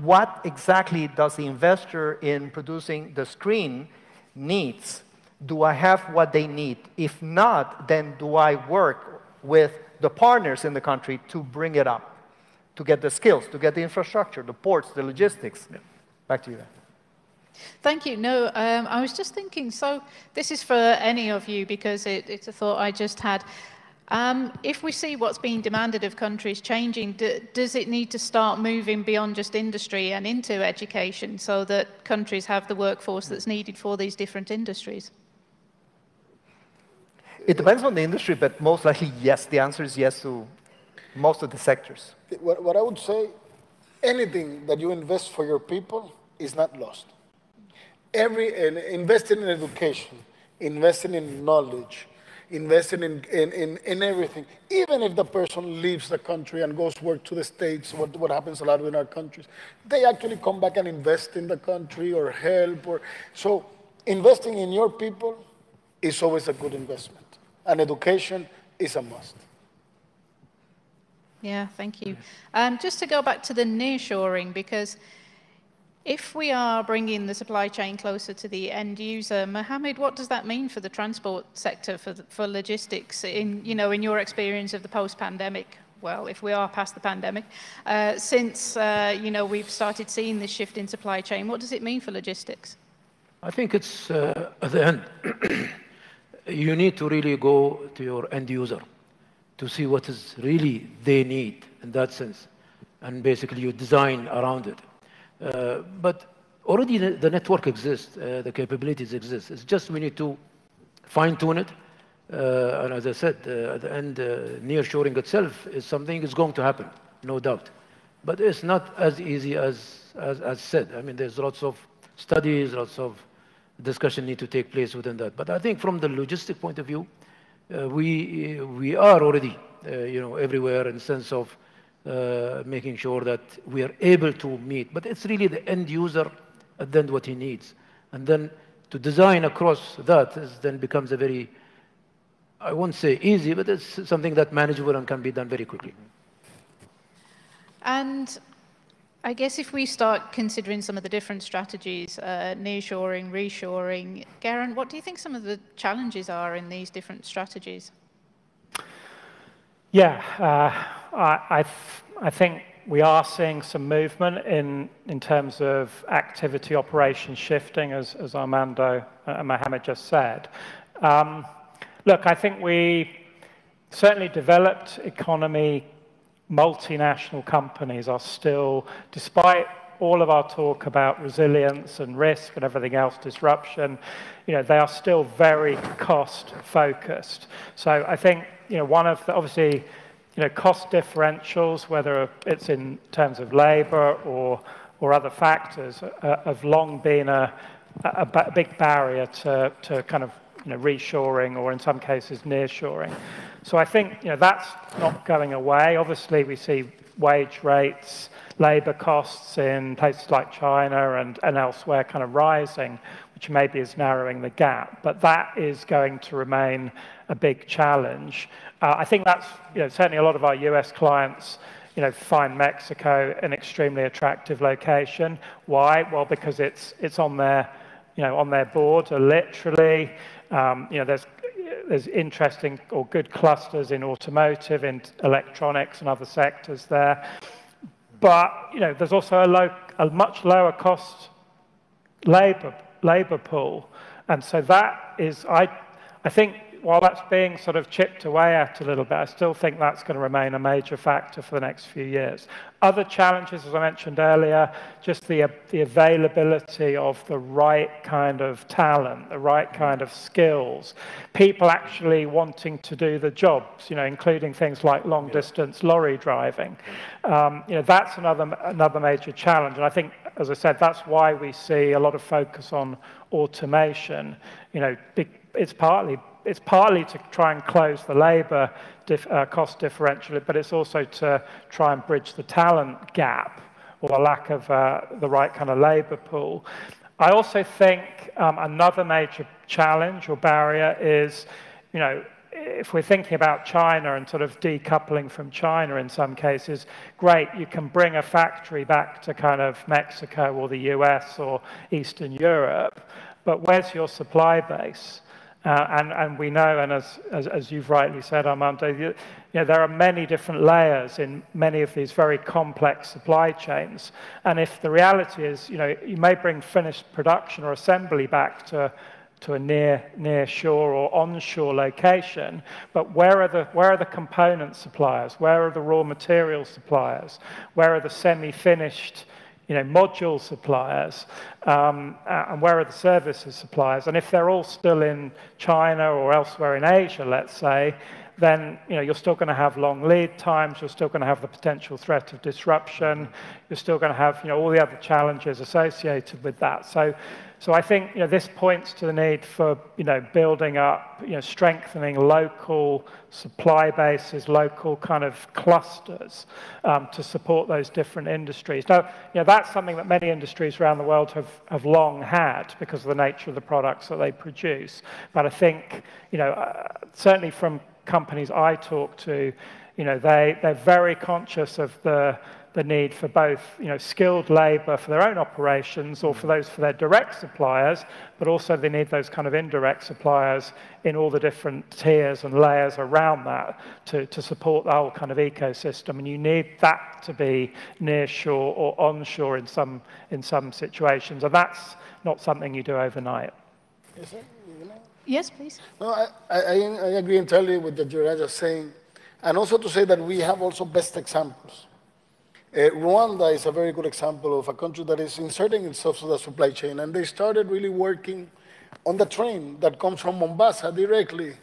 What exactly does the investor in producing the screen needs? Do I have what they need? If not, then do I work with the partners in the country to bring it up, to get the skills, to get the infrastructure, the ports, the logistics? Yeah. Back to you then. Thank you. No, I was just thinking, so this is for any of you, because it's a thought I just had. If we see what's being demanded of countries changing, does it need to start moving beyond just industry and into education so that countries have the workforce that's needed for these different industries? It depends on the industry, but most likely, yes. The answer is yes to most of the sectors. What I would say, anything that you invest for your people is not lost. investing in education, investing in knowledge, investing in everything. Even if the person leaves the country and goes work to the States, what happens a lot in our countries, they actually come back and invest in the country or help. So investing in your people is always a good investment. And education is a must. Yeah, thank you. Just to go back to the nearshoring, because if we are bringing the supply chain closer to the end user, Mohammed, what does that mean for the transport sector, for logistics, in your experience of the post-pandemic? Well, if we are past the pandemic, since we've started seeing this shift in supply chain, what does it mean for logistics? I think it's at the end. You need to really go to your end user to see what is really they need in that sense, and basically you design around it. But already the network exists, the capabilities exist. It's just we need to fine-tune it. And as I said, at the end, nearshoring itself is something that's going to happen, no doubt. But it's not as easy as said. I mean, there's lots of studies, lots of discussion need to take place within that. But I think from the logistic point of view, we are already, everywhere in the sense of making sure that we are able to meet. But it's really the end user at the end what he needs. And then to design across that then becomes a very, I won't say easy, but it's something that manageable and can be done very quickly. And I guess if we start considering some of the different strategies, nearshoring, reshoring, Garen, what do you think some of the challenges are in these different strategies? Yeah, I think we are seeing some movement in terms of activity operations shifting, as Armando and Mohammed just said. Look, I think we certainly developed economy, multinational companies are still, despite all of our talk about resilience and risk and everything else, disruption, they are still very cost focused. So I think, one of the, obviously, cost differentials, whether it's in terms of labor or other factors, have long been a big barrier to kind of reshoring, or in some cases nearshoring. So I think that's not going away. Obviously, we see wage rates, labor costs in places like China and elsewhere kind of rising, which maybe is narrowing the gap. But that is going to remain a big challenge. I think that's certainly a lot of our US clients find Mexico an extremely attractive location. Why? Well, because it's on their on their border, literally. There's interesting or good clusters in automotive, in electronics and other sectors there. But there's also a much lower cost labor pool, and so that is, I think, while that's being sort of chipped away at a little bit, I still think that's going to remain a major factor for the next few years. Other challenges, as I mentioned earlier, just the availability of the right kind of talent, the right kind of skills, people actually wanting to do the jobs, including things like long-distance lorry driving. That's another major challenge, and I think, as I said, that's why we see a lot of focus on automation. It's partly to try and close the labor cost differential, but it's also to try and bridge the talent gap or the lack of the right kind of labor pool. I also think another major challenge or barrier is, if we're thinking about China and sort of decoupling from China in some cases, great, you can bring a factory back to kind of Mexico or the US or Eastern Europe, but where's your supply base? And we know, and as you've rightly said, Armando, there are many different layers in many of these very complex supply chains. And if the reality is, you may bring finished production or assembly back to a near shore or onshore location, but where are the component suppliers? Where are the raw material suppliers? Where are the semi-finished module suppliers, and where are the services suppliers? And if they're all still in China or elsewhere in Asia, let's say, then you're still going to have long lead times, you're still going to have the potential threat of disruption, you're still going to have all the other challenges associated with that. So So I think this points to the need for building up, strengthening local supply bases, local kind of clusters to support those different industries. Now, that's something that many industries around the world have long had because of the nature of the products that they produce. But I think, certainly from companies I talk to, they're very conscious of the need for both, skilled labor for their own operations or for their direct suppliers, but also they need those kind of indirect suppliers in all the different tiers and layers around that to support the whole kind of ecosystem. And you need that to be nearshore or onshore in some situations. And that's not something you do overnight. Yes, sir? Yes, please. No, I agree entirely with what you're just saying. And also to say that we have also best examples. Rwanda is a very good example of a country that is inserting itself to the supply chain, and they started really working on the train that comes from Mombasa directly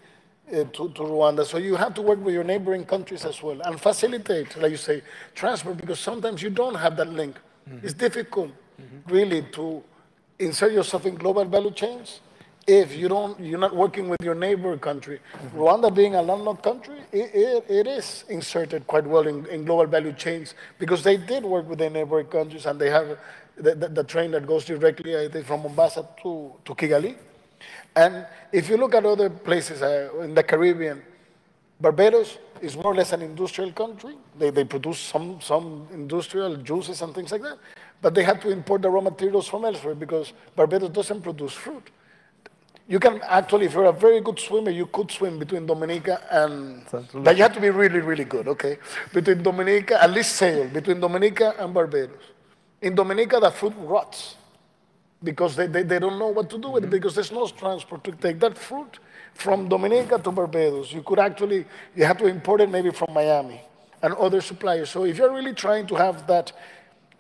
to Rwanda. So you have to work with your neighboring countries as well and facilitate, like you say, transport, because sometimes you don't have that link. It's difficult, really, to insert yourself in global value chains if you're not working with your neighbor country. Rwanda being a landlocked country, it is inserted quite well in global value chains because they did work with their neighboring countries and they have the train that goes directly, I think, from Mombasa to Kigali. And if you look at other places in the Caribbean, Barbados is more or less an industrial country. They produce some industrial juices and things like that, but they have to import the raw materials from elsewhere because Barbados doesn't produce fruit. You can actually, if you're a very good swimmer, you could swim between Dominica and, but you have to be really, really good, okay? Between Dominica, at least sail, between Dominica and Barbados. In Dominica, the fruit rots because they don't know what to do with it because there's no transport to take that fruit from Dominica to Barbados. You have to import it maybe from Miami and other suppliers. So if you're really trying to have that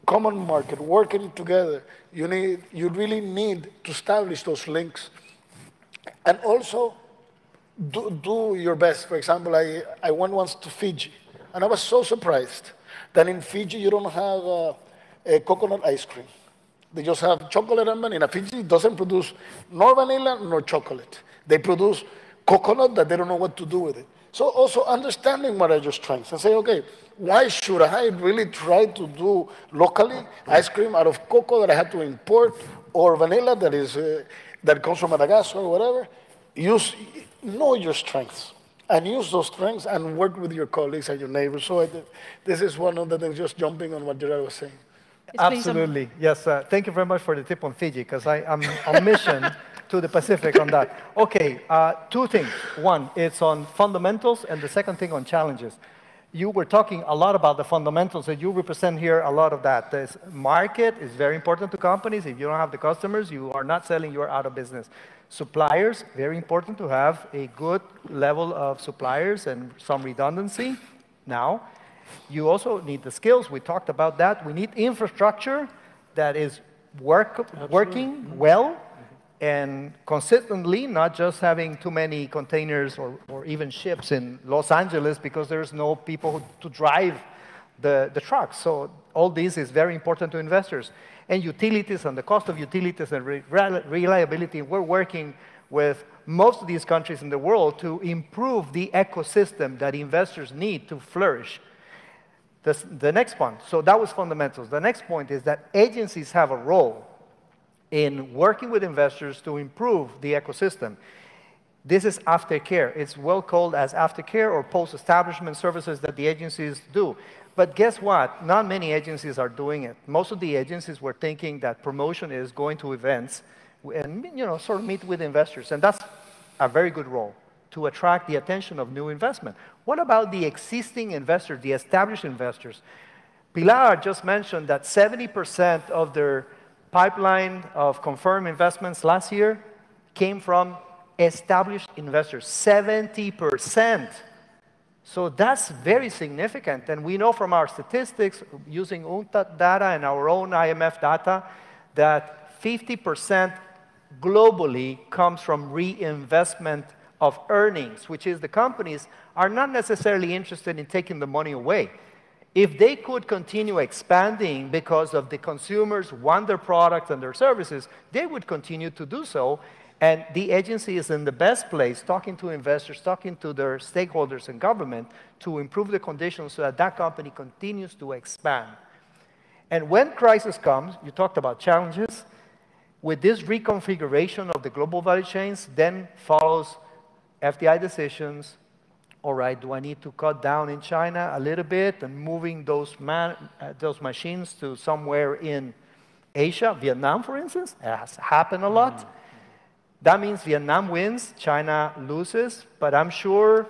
common market working together, you really need to establish those links. And also, do your best. For example, I went once to Fiji, and I was so surprised that in Fiji you don't have a coconut ice cream. They just have chocolate and vanilla. Fiji doesn't produce nor vanilla nor chocolate. They produce coconut that they don't know what to do with it. So also understanding what are your strengths and say, okay, why should I really try to do locally ice cream out of cocoa that I have to import or vanilla that comes from Madagascar or whatever? Know your strengths and use those strengths and work with your colleagues and your neighbors. So this is one of the things, just jumping on what Gerard was saying. Absolutely, yes. Thank you very much for the tip on Fiji, because I'm on mission to the Pacific on that. Okay, two things. One, it's on fundamentals, and the second thing on challenges. You were talking a lot about the fundamentals, and you represent here a lot of that. This market is very important to companies. If you don't have the customers, you are not selling, you are out of business. Suppliers, very important to have a good level of suppliers and some redundancy. Now, you also need the skills. We talked about that. We need infrastructure that is working well and consistently, not just having too many containers or even ships in Los Angeles because there's no people to drive the trucks. So all this is very important to investors. And utilities and the cost of utilities and reliability. We're working with most of these countries in the world to improve the ecosystem that investors need to flourish. The next one, so that was fundamentals. The next point is that agencies have a role in working with investors to improve the ecosystem. This is aftercare. It's well called as aftercare or post-establishment services that the agencies do. But guess what? Not many agencies are doing it. Most of the agencies were thinking that promotion is going to events and sort of meet with investors. And that's a very good role to attract the attention of new investment. What about the existing investors, the established investors? Pilar just mentioned that 70% of their pipeline of confirmed investments last year came from established investors, 70%. So that's very significant. And we know from our statistics, using UNCTAD data and our own IMF data, that 50% globally comes from reinvestment of earnings, which is the companies are not necessarily interested in taking the money away. If they could continue expanding because of the consumers want their products and their services, they would continue to do so. And the agency is in the best place, talking to investors, talking to their stakeholders and government to improve the conditions so that that company continues to expand. And when crisis comes, you talked about challenges, with this reconfiguration of the global value chains, then follows FDI decisions. All right, do I need to cut down in China a little bit and moving those machines to somewhere in Asia? Vietnam, for instance, it has happened a lot. That means Vietnam wins, China loses, but I'm sure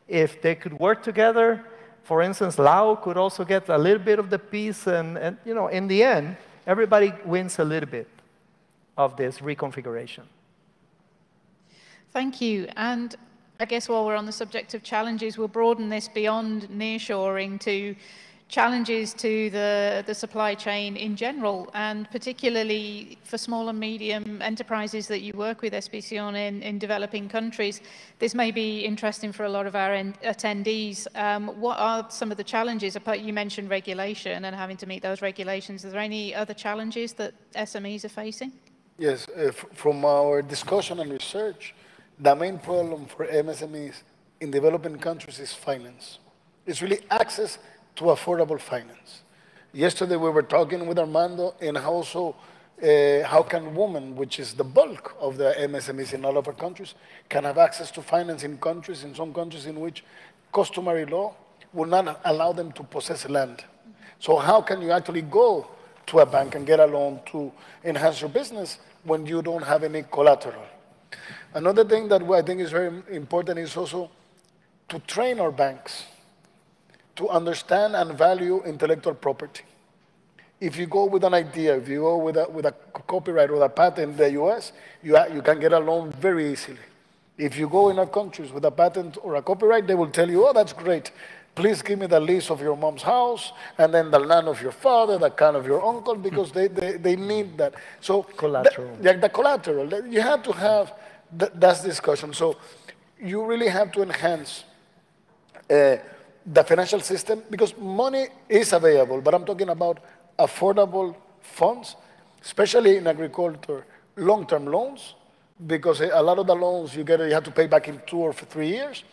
if they could work together, for instance, Laos could also get a little bit of the piece, and you know, in the end, everybody wins a little bit of this reconfiguration. Thank you. And I guess while we're on the subject of challenges, we'll broaden this beyond nearshoring to challenges to the supply chain in general, and particularly for small and medium enterprises that you work with, Especion, in developing countries. This may be interesting for a lot of our attendees. What are some of the challenges? You mentioned regulation and having to meet those regulations. Are there any other challenges that SMEs are facing? Yes, from our discussion and research, the main problem for MSMEs in developing countries is finance. It's really access to affordable finance. Yesterday we were talking with Armando and also how can women, which is the bulk of the MSMEs in all of our countries, can have access to finance in some countries in which customary law will not allow them to possess land. So how can you actually go to a bank and get a loan to enhance your business when you don't have any collateral? Another thing that I think is very important is also to train our banks to understand and value intellectual property. If you go with an idea, if you go with a copyright or a patent in the US, you can get a loan very easily. If you go in our countries with a patent or a copyright, they will tell you, oh, that's great. Please give me the lease of your mom's house, and then the land of your father, the car of your uncle, because they need that. So collateral. The collateral. You have to have that discussion. So you really have to enhance the financial system, because money is available, but I'm talking about affordable funds, especially in agriculture, long-term loans, because a lot of the loans you have to pay back in 2 or 3 years.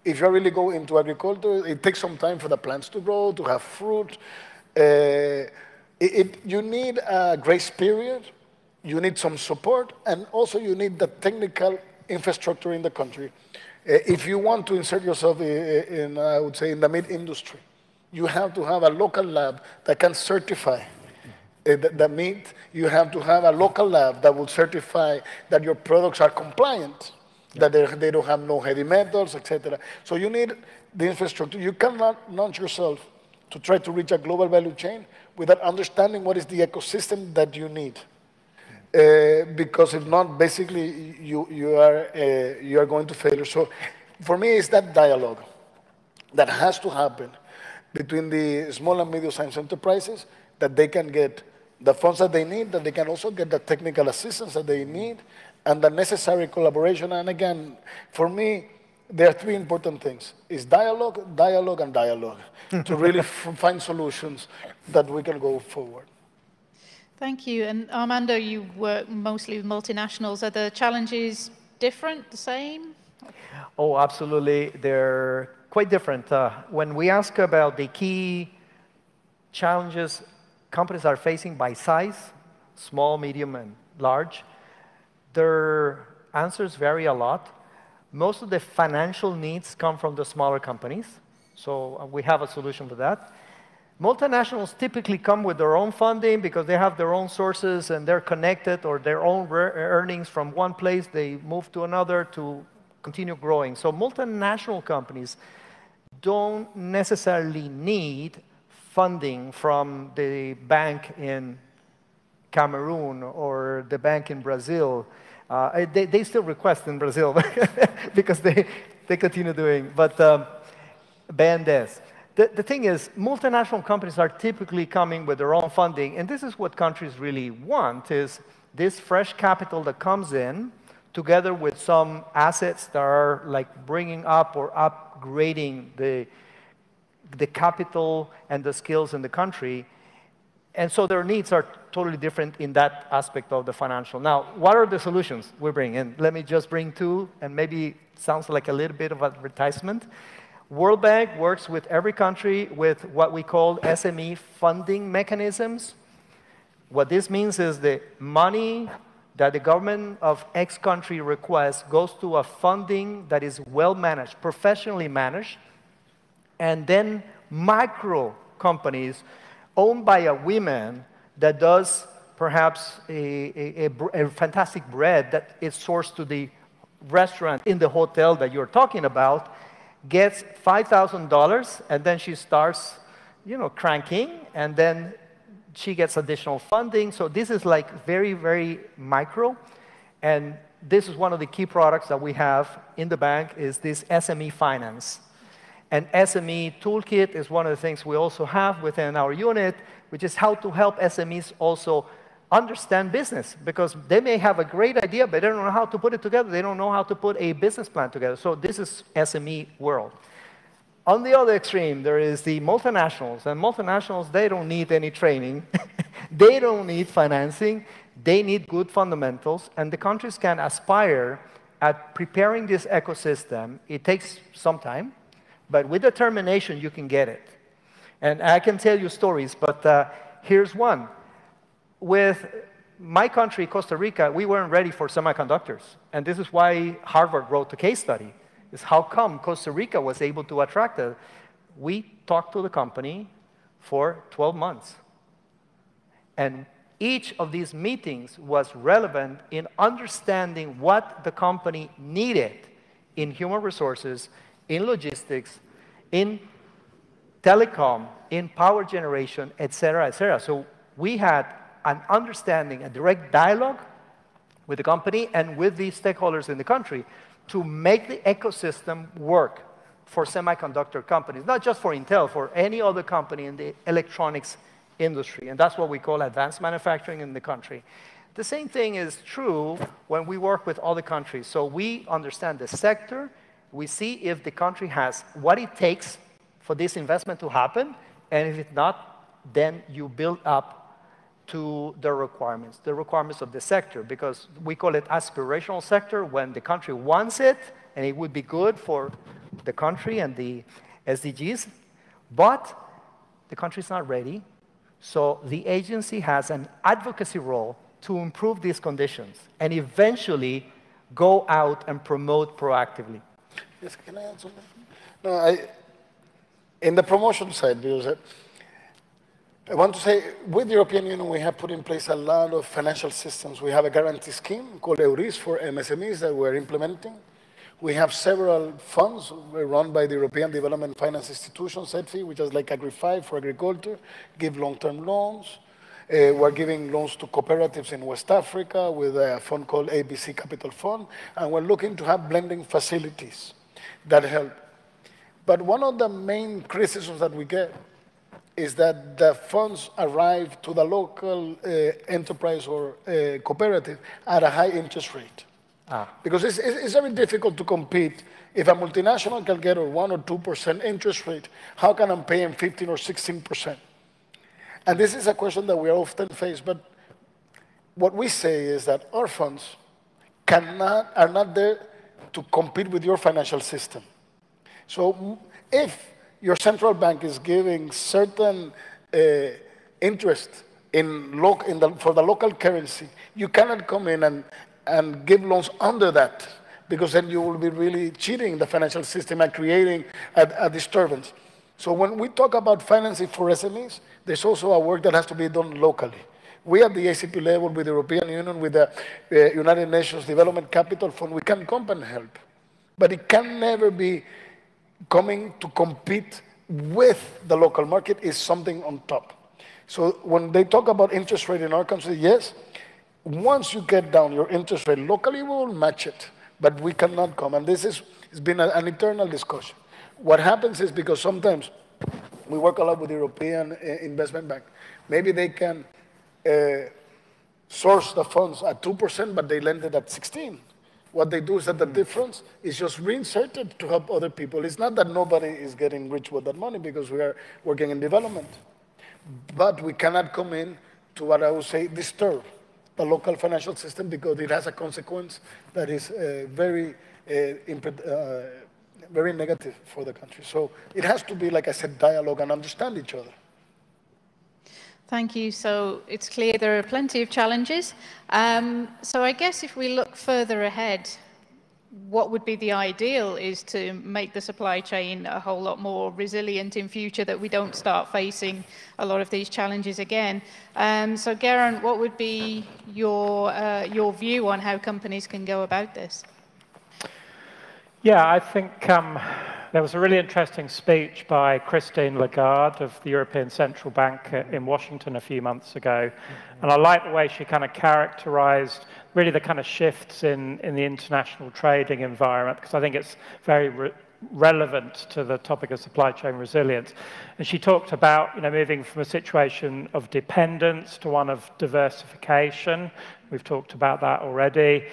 If you really go into agriculture, it takes some time for the plants to grow, to have fruit. You need a grace period, you need some support, and also you need the technical infrastructure in the country. If you want to insert yourself in, I would say, in the meat industry, you have to have a local lab that can certify the meat. You have to have a local lab that will certify that your products are compliant, that they don't have no heavy metals, etc. So you need the infrastructure. You cannot launch yourself to try to reach a global value chain without understanding what is the ecosystem that you need. Because if not, basically, you are going to failure. So for me, it's that dialogue that has to happen between the small and medium-sized enterprises, that they can get the funds that they need, that they can also get the technical assistance that they need, and the necessary collaboration. And again, for me, there are 3 important things. It's dialogue, dialogue, and dialogue to really find solutions that we can go forward. Thank you. And Armando, you work mostly with multinationals. Are the challenges different, the same? Oh, absolutely. They're quite different. When we ask about the key challenges companies are facing by size, small, medium, and large, their answers vary a lot. Most of the financial needs come from the smaller companies, so we have a solution for that. Multinationals typically come with their own funding because they have their own sources and they're connected, or their own earnings from one place, they move to another to continue growing. So multinational companies don't necessarily need funding from the bank in Cameroon or the bank in Brazil. They still request in Brazil because they continue doing, but BNDES. The thing is, multinational companies are typically coming with their own funding, and this is what countries really want, is this fresh capital that comes in, together with some assets that are like bringing up or upgrading the the capital and the skills in the country. And so their needs are totally different in that aspect of the financial. Now, what are the solutions we bring? And let me just bring two, and maybe it sounds like a little bit of advertisement. World Bank works with every country with what we call SME funding mechanisms. What this means is the money that the government of X country requests goes to a funding that is well managed, professionally managed, and then micro companies owned by a woman that does perhaps a fantastic bread that is sourced to the restaurant in the hotel that you're talking about, gets $5,000, and then she starts, cranking, and then she gets additional funding. So this is like very, very micro, and this is one of the key products that we have in the bank is this SME finance. And SME Toolkit is one of the things we also have within our unit, which is how to help SMEs also understand business, because they may have a great idea, but they don't know how to put it together. They don't know how to put a business plan together. So this is SME world. On the other extreme, there is the multinationals. And multinationals, they don't need any training. They don't need financing. They need good fundamentals. And the countries can aspire at preparing this ecosystem. It takes some time. But with determination, you can get it. And I can tell you stories, but here's one. With my country, Costa Rica, we weren't ready for semiconductors. And this is why Harvard wrote the case study, is how come Costa Rica was able to attract it. We talked to the company for 12 months. And each of these meetings was relevant in understanding what the company needed in human resources, in logistics, in telecom, in power generation, et cetera, et cetera. So we had an understanding, a direct dialogue with the company and with the stakeholders in the country to make the ecosystem work for semiconductor companies, not just for Intel, for any other company in the electronics industry. And that's what we call advanced manufacturing in the country. The same thing is true when we work with other countries. So we understand the sector. We see if the country has what it takes for this investment to happen, and if it's not, then you build up to the requirements of the sector, because we call it aspirational sector when the country wants it, and it would be good for the country and the SDGs, but the country's not ready. So the agency has an advocacy role to improve these conditions and eventually go out and promote proactively. Yes, can I add something? No, in the promotion side, because I want to say, with the European Union, we have put in place a lot of financial systems. We have a guarantee scheme called EURIS for MSMEs that we're implementing. We have several funds run by the European Development Finance Institution, SEDFI, which is like Agri-5 for agriculture, give long-term loans. We're giving loans to cooperatives in West Africa with a fund called ABC Capital Fund, and we're looking to have blending facilities that help. But one of the main criticisms that we get is that the funds arrive to the local enterprise or cooperative at a high interest rate. Because it's very difficult to compete. If a multinational can get a 1 or 2% interest rate, how can I pay them 15 or 16%? And this is a question that we often face, but what we say is that our funds are not there to compete with your financial system. So if your central bank is giving certain interest for the local currency, you cannot come in and give loans under that, because then you will be really cheating the financial system and creating a disturbance. So when we talk about financing for SMEs, there's also a work that has to be done locally. We at the ACP level, with the European Union, with the United Nations Development Capital Fund, we can come and help. But it can never be coming to compete with the local market, is something on top. So when they talk about interest rate in our country, yes, once you get down your interest rate locally, we will match it, but we cannot come. And this has been an eternal discussion. What happens is, because sometimes we work a lot with the European Investment Bank, maybe they can source the funds at 2%, but they lend it at 16. What they do is that the difference is just reinserted to help other people. It's not that nobody is getting rich with that money because we are working in development. But we cannot come in to what I would say disturb the local financial system because it has a consequence that is very negative for the country. So it has to be, like I said, dialogue and understand each other. Thank you. So it's clear there are plenty of challenges. So I guess if we look further ahead, what would be the ideal is to make the supply chain a whole lot more resilient in future, that we don't start facing a lot of these challenges again. So Geraint, what would be your view on how companies can go about this? Yeah, I think there was a really interesting speech by Christine Lagarde of the European Central Bank in Washington a few months ago. And I like the way she kind of characterized really the kind of shifts in the international trading environment, because I think it's very relevant to the topic of supply chain resilience. And she talked about, moving from a situation of dependence to one of diversification. We've talked about that already.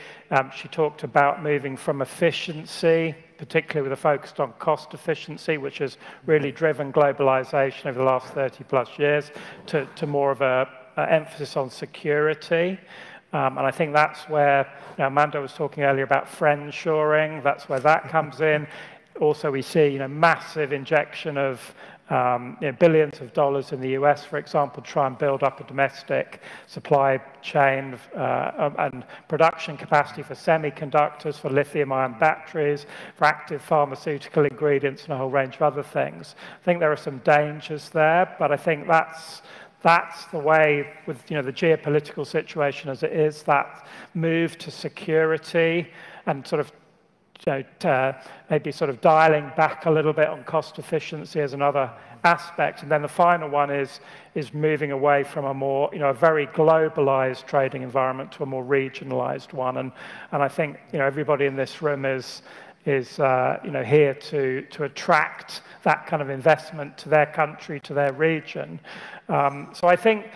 She talked about moving from efficiency, particularly with a focus on cost efficiency, which has really driven globalization over the last 30 plus years, to more of an emphasis on security. And I think that's where, Amanda was talking earlier about friendshoring, that's where that comes in. Also, we see massive injection of billions of dollars in the US, for example, to try and build up a domestic supply chain and production capacity for semiconductors, for lithium-ion batteries, for active pharmaceutical ingredients, and a whole range of other things. I think there are some dangers there, but I think that's the way, with the geopolitical situation as it is, that move to security and sort of maybe sort of dialing back a little bit on cost efficiency as another aspect. And then the final one is moving away from a more, a very globalized trading environment to a more regionalized one. And I think, everybody in this room is here to attract that kind of investment to their country, to their region. So I think,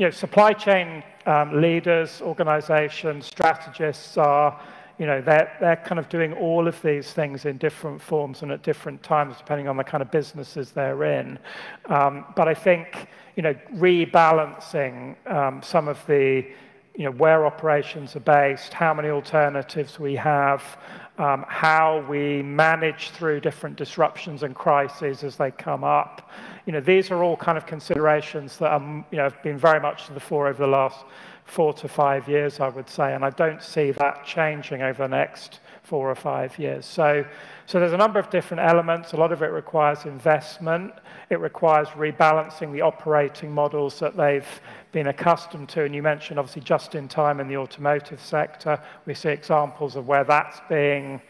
supply chain leaders, organizations, strategists are, they're kind of doing all of these things in different forms and at different times, depending on the kind of businesses they're in. But I think, rebalancing some of the, where operations are based, how many alternatives we have, how we manage through different disruptions and crises as they come up. These are all kind of considerations that have been very much to the fore over the last 4 to 5 years, I would say, and I don't see that changing over the next 4 or 5 years. So there's a number of different elements. A lot of it requires investment. It requires rebalancing the operating models that they've been accustomed to. And you mentioned, obviously, just in time in the automotive sector. We see examples of where that's being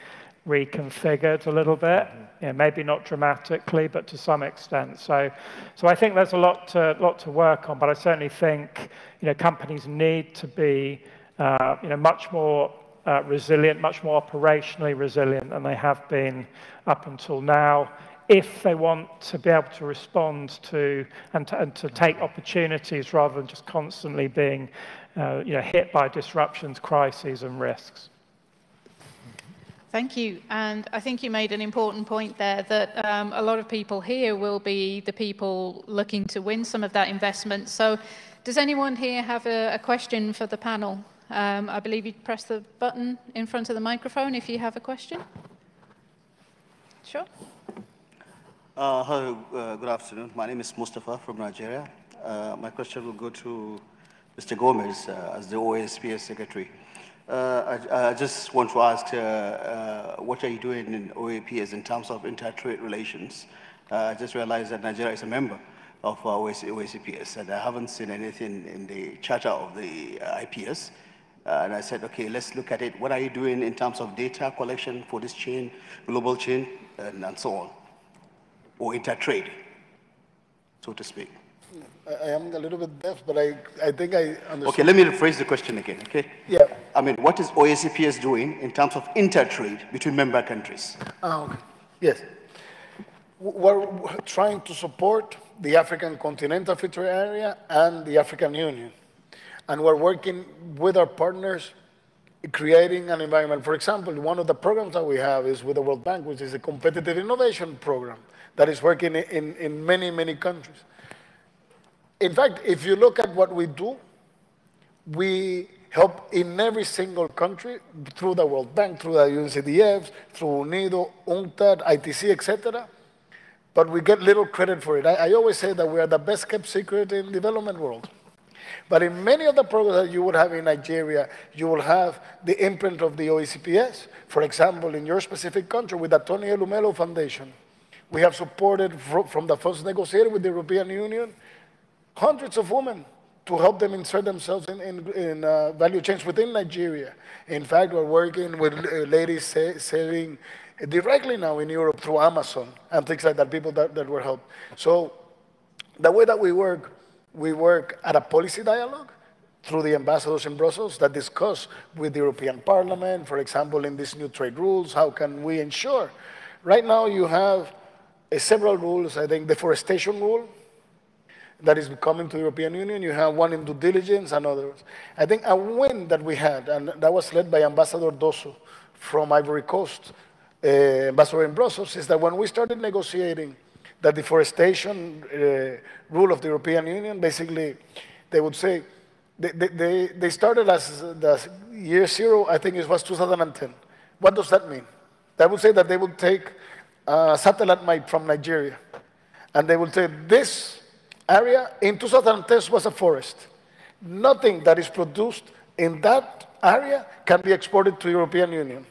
reconfigured a little bit, maybe not dramatically, but to some extent. So I think there's a lot to work on, but I certainly think companies need to be much more resilient, much more operationally resilient than they have been up until now, if they want to be able to respond to and to take opportunities rather than just constantly being hit by disruptions, crises, and risks. Thank you. And I think you made an important point there that a lot of people here will be the people looking to win some of that investment. So does anyone here have a question for the panel? I believe you press the button in front of the microphone if you have a question. Sure. Hello, good afternoon. My name is Mustafa from Nigeria. My question will go to Mr. Gomez as the OASPS Secretary. I just want to ask, what are you doing in OAPS in terms of inter-trade relations? I just realized that Nigeria is a member of OACPS, and I haven't seen anything in the charter of the IPS. And I said, okay, let's look at it. What are you doing in terms of data collection for this chain, global chain, and so on, or inter-trade, so to speak? I am a little bit deaf, but I think I understand. Okay, let me rephrase the question again, okay? Yeah. I mean, what is OACPS doing in terms of inter-trade between member countries? Okay. Yes. We're trying to support the African Continental Free Trade Area and the African Union. And we're working with our partners creating an environment. For example, one of the programs that we have is with the World Bank, which is a competitive innovation program that is working in many, many countries. In fact, if you look at what we do, we help in every single country through the World Bank, through the UNCDF, through UNIDO, UNCTAD, ITC, etc. But we get little credit for it. I always say that we are the best kept secret in the development world. But in many of the programs that you would have in Nigeria, you will have the imprint of the OECPS. For example, in your specific country, with the Tony Elumelo Foundation, we have supported from the funds negotiated with the European Union, hundreds of women to help them insert themselves in value chains within Nigeria. In fact, we're working with ladies selling directly now in Europe through Amazon and things like that, people that were helped. So the way that we work at a policy dialogue through the ambassadors in Brussels that discuss with the European Parliament, for example, in these new trade rules, how can we ensure? Right now you have several rules, I think deforestation rule that is coming to the European Union. You have one in due diligence and others. I think a win that we had, and that was led by Ambassador Dosso from Ivory Coast, ambassador in Brussels, is that when we started negotiating the deforestation rule of the European Union, basically, they would say, they started as the year zero, I think it was 2010. What does that mean? That would say that they would take a satellite map from Nigeria, and they would say this area in 2010 was a forest. Nothing that is produced in that area can be exported to the European Union.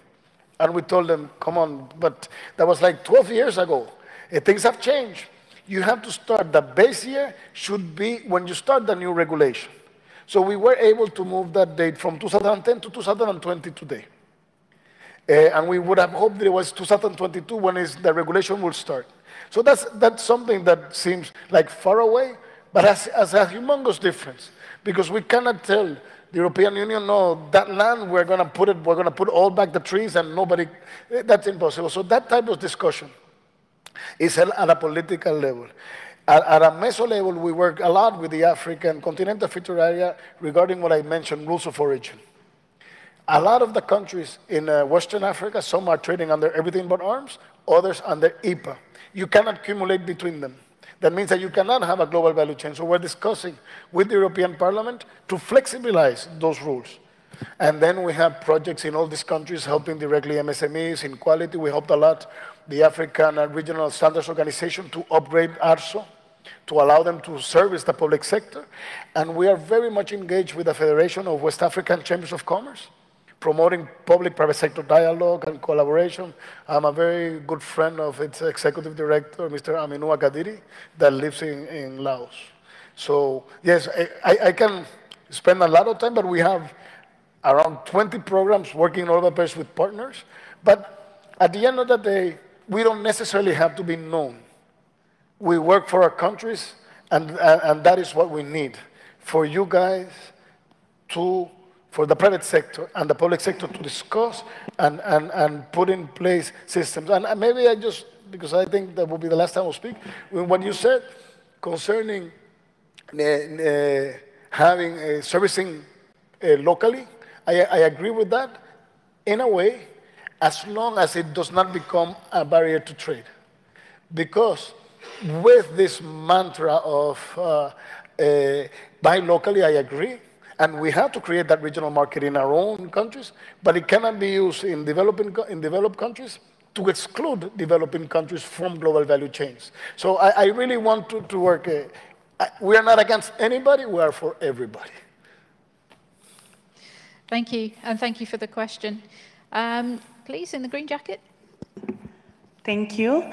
And we told them, come on, but that was like 12 years ago. Things have changed. You have to start, the base year should be when you start the new regulation. So we were able to move that date from 2010 to 2020 today. And we would have hoped that it was 2022 when the regulation will start. So that's something that seems like far away, but has a humongous difference. Because we cannot tell the European Union, no, that land, we're going to put all back the trees and nobody, that's impossible. So that type of discussion is at a political level. At a meso level, we work a lot with the African continental feature area regarding what I mentioned, rules of origin. A lot of the countries in Western Africa, some are trading under everything but arms, others under EPA. You cannot accumulate between them. That means that you cannot have a global value chain. So we're discussing with the European Parliament to flexibilize those rules. And then we have projects in all these countries helping directly MSMEs in quality. We helped a lot the African and Regional Standards Organization to upgrade ARSO, to allow them to service the public sector. And we are very much engaged with the Federation of West African Chambers of Commerce, promoting public-private sector dialogue and collaboration. I'm a very good friend of its executive director, Mr. Aminou Agadiri, that lives in Laos. So yes, I can spend a lot of time, but we have around 20 programs working all over the place with partners. But at the end of the day, we don't necessarily have to be known. We work for our countries, and that is what we need. For you guys for the private sector and the public sector to discuss and put in place systems. And maybe because I think that will be the last time I'll speak, what you said concerning having servicing locally, I agree with that in a way, as long as it does not become a barrier to trade. Because with this mantra of buy locally, I agree. And we have to create that regional market in our own countries, but it cannot be used in developed countries to exclude developing countries from global value chains. So I really want to work. We are not against anybody, we are for everybody. Thank you, and thank you for the question. Please, in the green jacket. Thank you.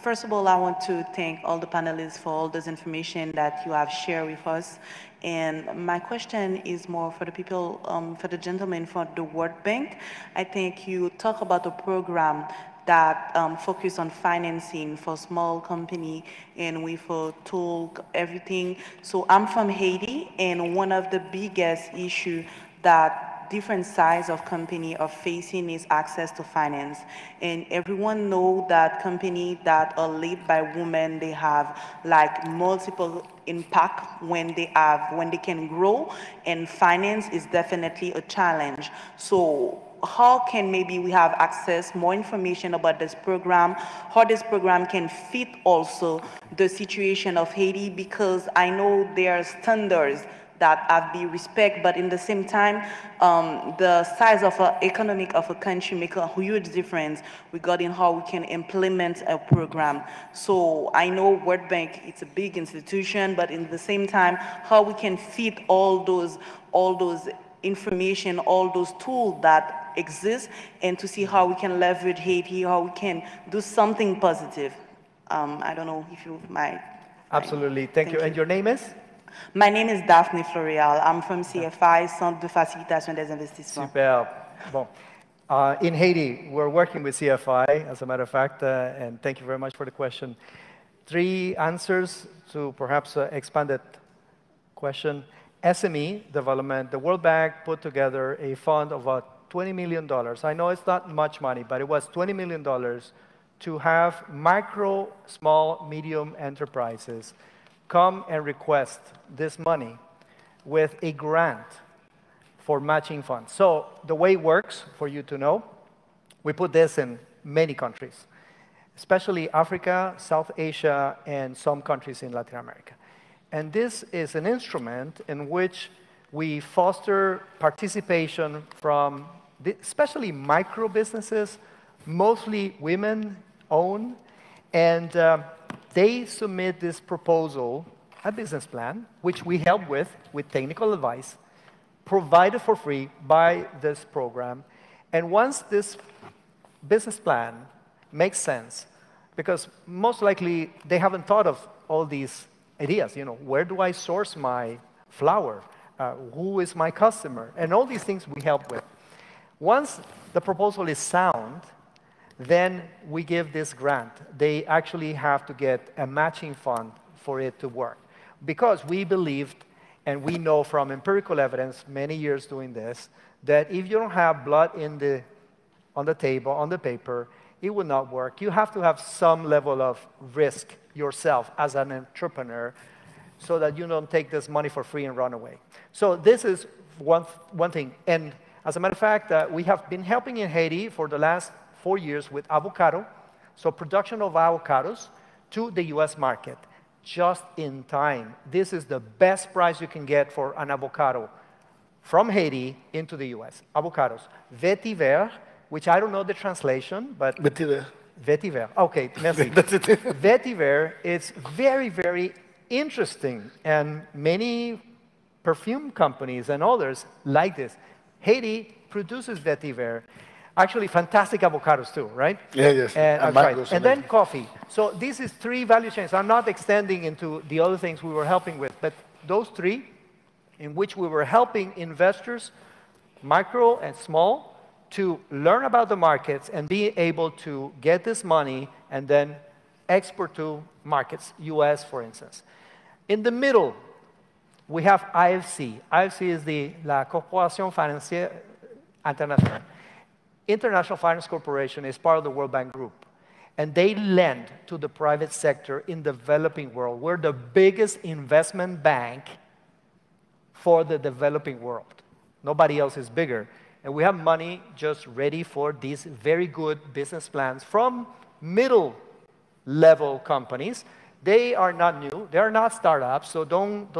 First of all, I want to thank all the panelists for all this information that you have shared with us. And my question is more for the people, for the gentleman from the World Bank. I think you talk about a program that focus on financing for small company and with a tool, everything. So I'm from Haiti, and one of the biggest issue that different size of company are facing is access to finance. And everyone know that companies that are led by women, they have like multiple impact when they can grow, and finance is definitely a challenge. So how can maybe we have access, more information about this program, how this program can fit also the situation of Haiti, because I know there are standards that have to be respected, but in the same time, the size of the economic of a country make a huge difference regarding how we can implement a program. So I know World Bank, it's a big institution, but in the same time, how we can fit all those information, all those tools that exist, and to see how we can leverage Haiti, how we can do something positive. I don't know if you might. Absolutely, thank you. And your name is? My name is Daphne Florial. I'm from CFI, Centre de Facilitation des Investissements. Super. Bon. In Haiti, we're working with CFI, as a matter of fact, and thank you very much for the question. 3 answers to perhaps expand that question. SME development, the World Bank put together a fund of about $20 million. I know it's not much money, but it was $20 million to have micro, small, medium enterprises come and request this money with a grant for matching funds. So the way it works, for you to know, we put this in many countries, especially Africa, South Asia, and some countries in Latin America. And this is an instrument in which we foster participation from especially micro businesses, mostly women-owned, and they submit this proposal, a business plan, which we help with technical advice, provided for free by this program. And once this business plan makes sense, because most likely they haven't thought of all these ideas, where do I source my flour? Who is my customer? And all these things we help with. Once the proposal is sound, then we give this grant. They actually have to get a matching fund for it to work. Because we believed, and we know from empirical evidence, many years doing this, that if you don't have blood on the table, on the paper, it will not work. You have to have some level of risk yourself as an entrepreneur so that you don't take this money for free and run away. So this is one thing. And as a matter of fact, we have been helping in Haiti for the last 4 years with avocado, so production of avocados to the US market, just in time. This is the best price you can get for an avocado from Haiti into the US. Avocados. Vetiver, which I don't know the translation, but... Vetiver. Vetiver. Okay, merci. Vetiver is very, very interesting, and many perfume companies and others like this. Haiti produces vetiver. Actually, fantastic avocados too, right? Yeah, yes. And then coffee. So this is 3 value chains. I'm not extending into the other things we were helping with, but those 3 in which we were helping investors, micro and small, to learn about the markets and be able to get this money and then export to markets, US, for instance. In the middle, we have IFC. IFC is La Corporation Financière Internationale. International Finance Corporation is part of the World Bank Group, and they lend to the private sector in the developing world. We're the biggest investment bank for the developing world. Nobody else is bigger. And we have money just ready for these very good business plans from middle-level companies. They are not new. They are not startups, so don't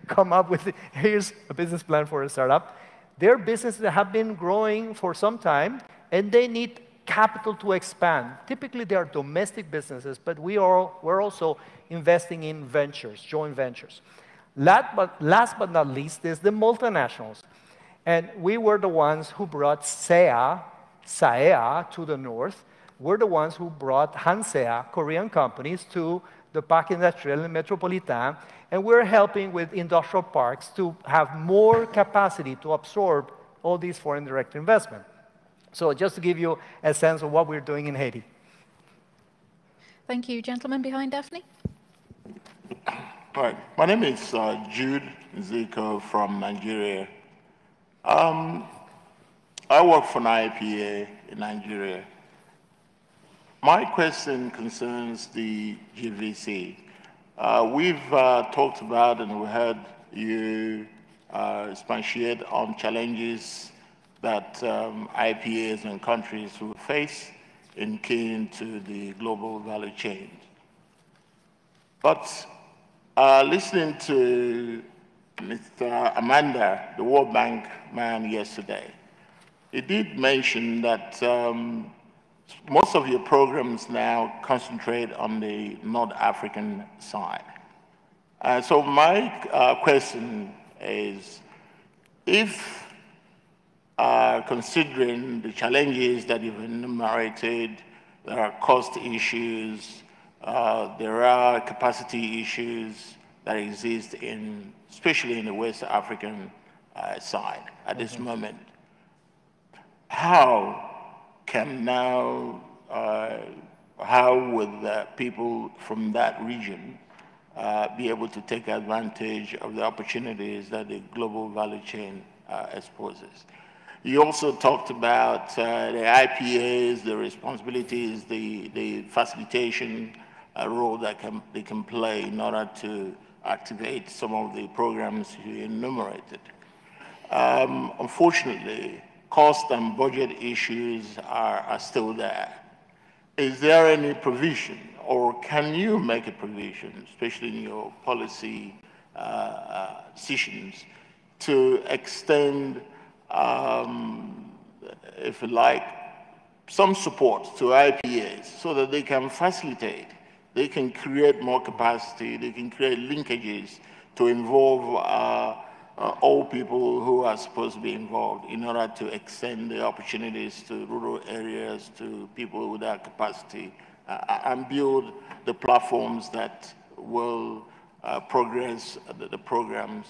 come up with, here's a business plan for a startup. They're businesses that have been growing for some time, and they need capital to expand. Typically, they are domestic businesses, but we're also investing in ventures, joint ventures. Last but not least is the multinationals. And we were the ones who brought SAEA to the north. We're the ones who brought Hansea, Korean companies, to the Parc Industriel Metropolitain, and we're helping with industrial parks to have more capacity to absorb all these foreign direct investment. So just to give you a sense of what we're doing in Haiti. Thank you. Gentleman behind Daphne. All right. My name is Jude Ziko from Nigeria. I work for an IPA in Nigeria. My question concerns the GVC. We've talked about and we heard you expatiate on challenges that IPAs and countries will face in keying to the global value chain. But listening to Mr. Amanda, the World Bank man yesterday, he did mention that most of your programs now concentrate on the North African side. So my question is, if considering the challenges that you've enumerated, there are cost issues, there are capacity issues that exist especially in the West African side at this moment, how would people from that region be able to take advantage of the opportunities that the global value chain exposes? You also talked about the IPAs, the responsibilities, the facilitation role that they can play in order to activate some of the programs you enumerated. Unfortunately, cost and budget issues are still there. Is there any provision, or can you make a provision, especially in your policy decisions, to extend, if you like, some support to IPAs so that they can facilitate, they can create more capacity, they can create linkages to involve all people who are supposed to be involved in order to extend the opportunities to rural areas, to people without capacity, and build the platforms that will progress the programs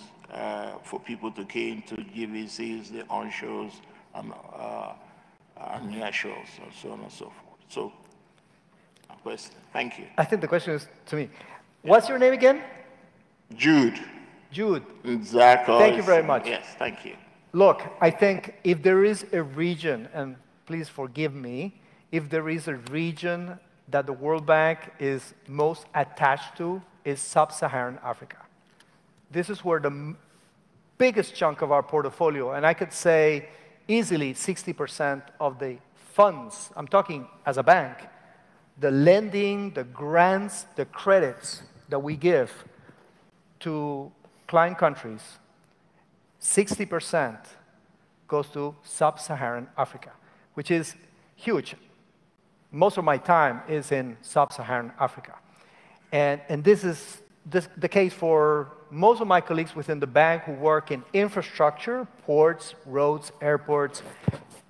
for people to key into GVCs, the onshores, and nearshores, and so on and so forth. So, thank you. I think the question is to me. What's your name again? Jude. Jude. Exactly. Thank you very much. Yes, thank you. Look, I think if there is a region, and please forgive me, if there is a region that the World Bank is most attached to, is Sub-Saharan Africa. This is where the biggest chunk of our portfolio, and I could say easily 60% of the funds, I'm talking as a bank, the lending, the grants, the credits that we give to client countries, 60% goes to Sub-Saharan Africa, which is huge. Most of my time is in Sub-Saharan Africa. And this is the case for most of my colleagues within the bank who work in infrastructure, ports, roads, airports,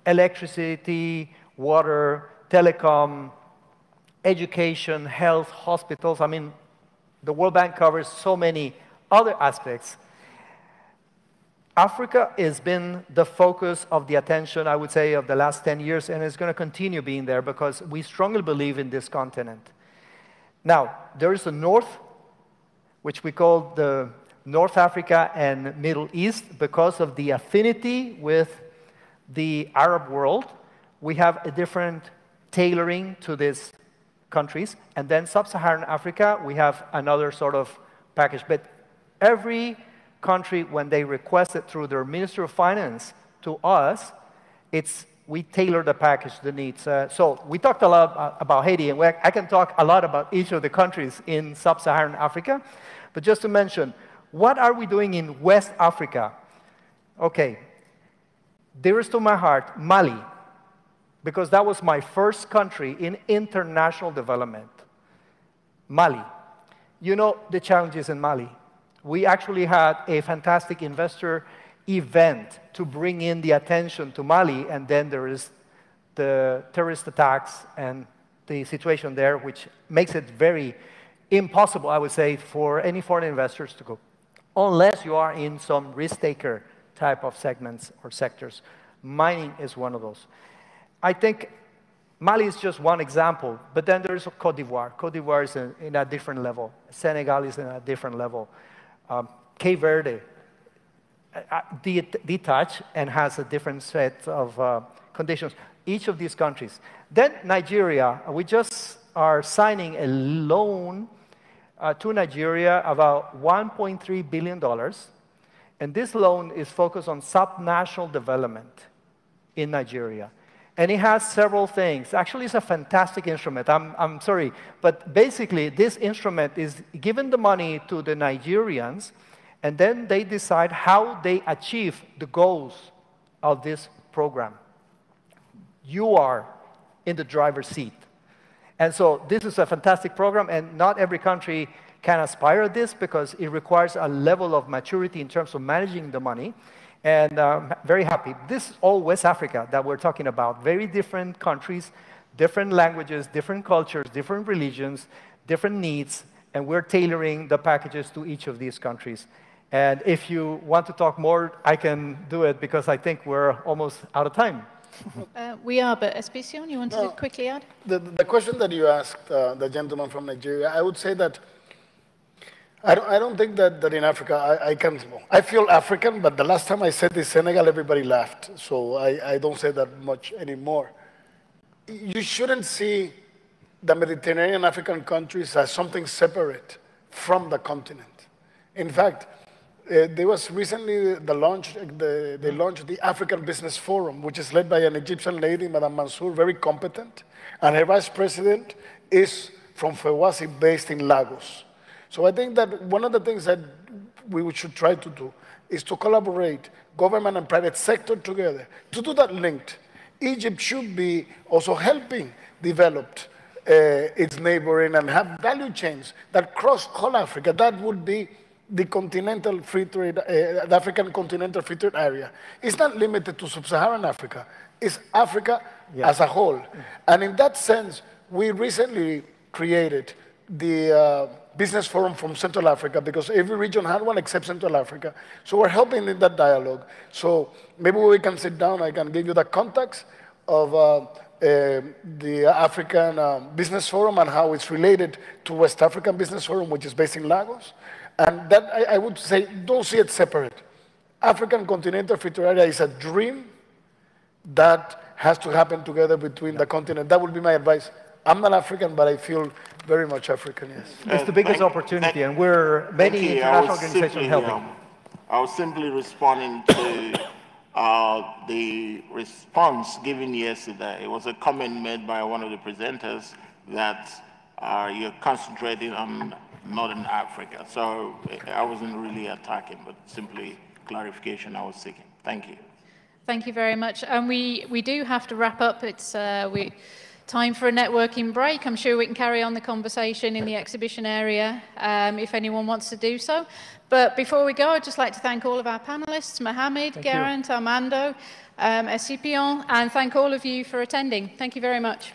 electricity, water, telecom, education, health, hospitals. I mean, the World Bank covers so many other aspects. Africa has been the focus of the attention, I would say, of the last 10 years, and it's going to continue being there because we strongly believe in this continent. Now, there is the North, which we call the North Africa and Middle East because of the affinity with the Arab world. We have a different tailoring to these countries. And then Sub-Saharan Africa, we have another sort of package. But every country, when they request it through their Ministry of Finance to us, we tailor the package, the needs. So we talked a lot about Haiti, and I can talk a lot about each of the countries in Sub-Saharan Africa. But just to mention, what are we doing in West Africa? Okay, dearest to my heart, Mali, because that was my first country in international development. Mali. You know the challenges in Mali. We actually had a fantastic investor event to bring in the attention to Mali, and then there is the terrorist attacks and the situation there, which makes it very impossible, I would say, for any foreign investors to go, unless you are in some risk-taker type of segments or sectors. Mining is one of those. I think Mali is just one example, but then there is Côte d'Ivoire. Côte d'Ivoire is in a different level. Senegal is in a different level. Cape Verde, detached and has a different set of conditions. Each of these countries. Then Nigeria, we just are signing a loan to Nigeria about $1.3 billion. And this loan is focused on subnational development in Nigeria. And it has several things. Actually, it's a fantastic instrument. I'm sorry. But basically, this instrument is giving the money to the Nigerians, and then they decide how they achieve the goals of this program. You are in the driver's seat. And so this is a fantastic program, and not every country can aspire to this because it requires a level of maturity in terms of managing the money. And I'm very happy. This is all West Africa that we're talking about. Very different countries, different languages, different cultures, different religions, different needs, and we're tailoring the packages to each of these countries. And if you want to talk more, I can do it because I think we're almost out of time. We are, but Espicion, you wanted to quickly add? The question that you asked the gentleman from Nigeria, I would say that I don't think that in Africa I feel African, but the last time I said this Senegal, everybody laughed. So I don't say that much anymore. You shouldn't see the Mediterranean African countries as something separate from the continent. In fact, there was recently they launched the African Business Forum, which is led by an Egyptian lady, Madame Mansour, very competent, and her vice president is from Fewasi, based in Lagos. So I think that one of the things that we should try to do is to collaborate, government and private sector together. To do that linked, Egypt should be also helping develop its neighboring and have value chains that cross whole Africa. That would be the continental free trade, the African continental free trade area. It's not limited to sub-Saharan Africa. It's Africa as a whole. And in that sense, we recently created the Business Forum from Central Africa, because every region had one except Central Africa. So we're helping in that dialogue. So maybe we can sit down, I can give you the contacts of the African Business Forum and how it's related to West African Business Forum, which is based in Lagos. And that, I would say, don't see it separate. African continental free trade area is a dream that has to happen together between the continent. That would be my advice. I'm not African, but I feel very much African, yes. It's the biggest opportunity, and we're many international organizations helping. I was simply responding to the response given yesterday. It was a comment made by one of the presenters that you're concentrating on Northern Africa. So I wasn't really attacking, but simply clarification I was seeking. Thank you. Thank you very much. And we do have to wrap up. It's time for a networking break. I'm sure we can carry on the conversation in the exhibition area if anyone wants to do so. But before we go, I'd just like to thank all of our panelists, Mohamed, Geraint, Armando, Escipion, and thank all of you for attending. Thank you very much.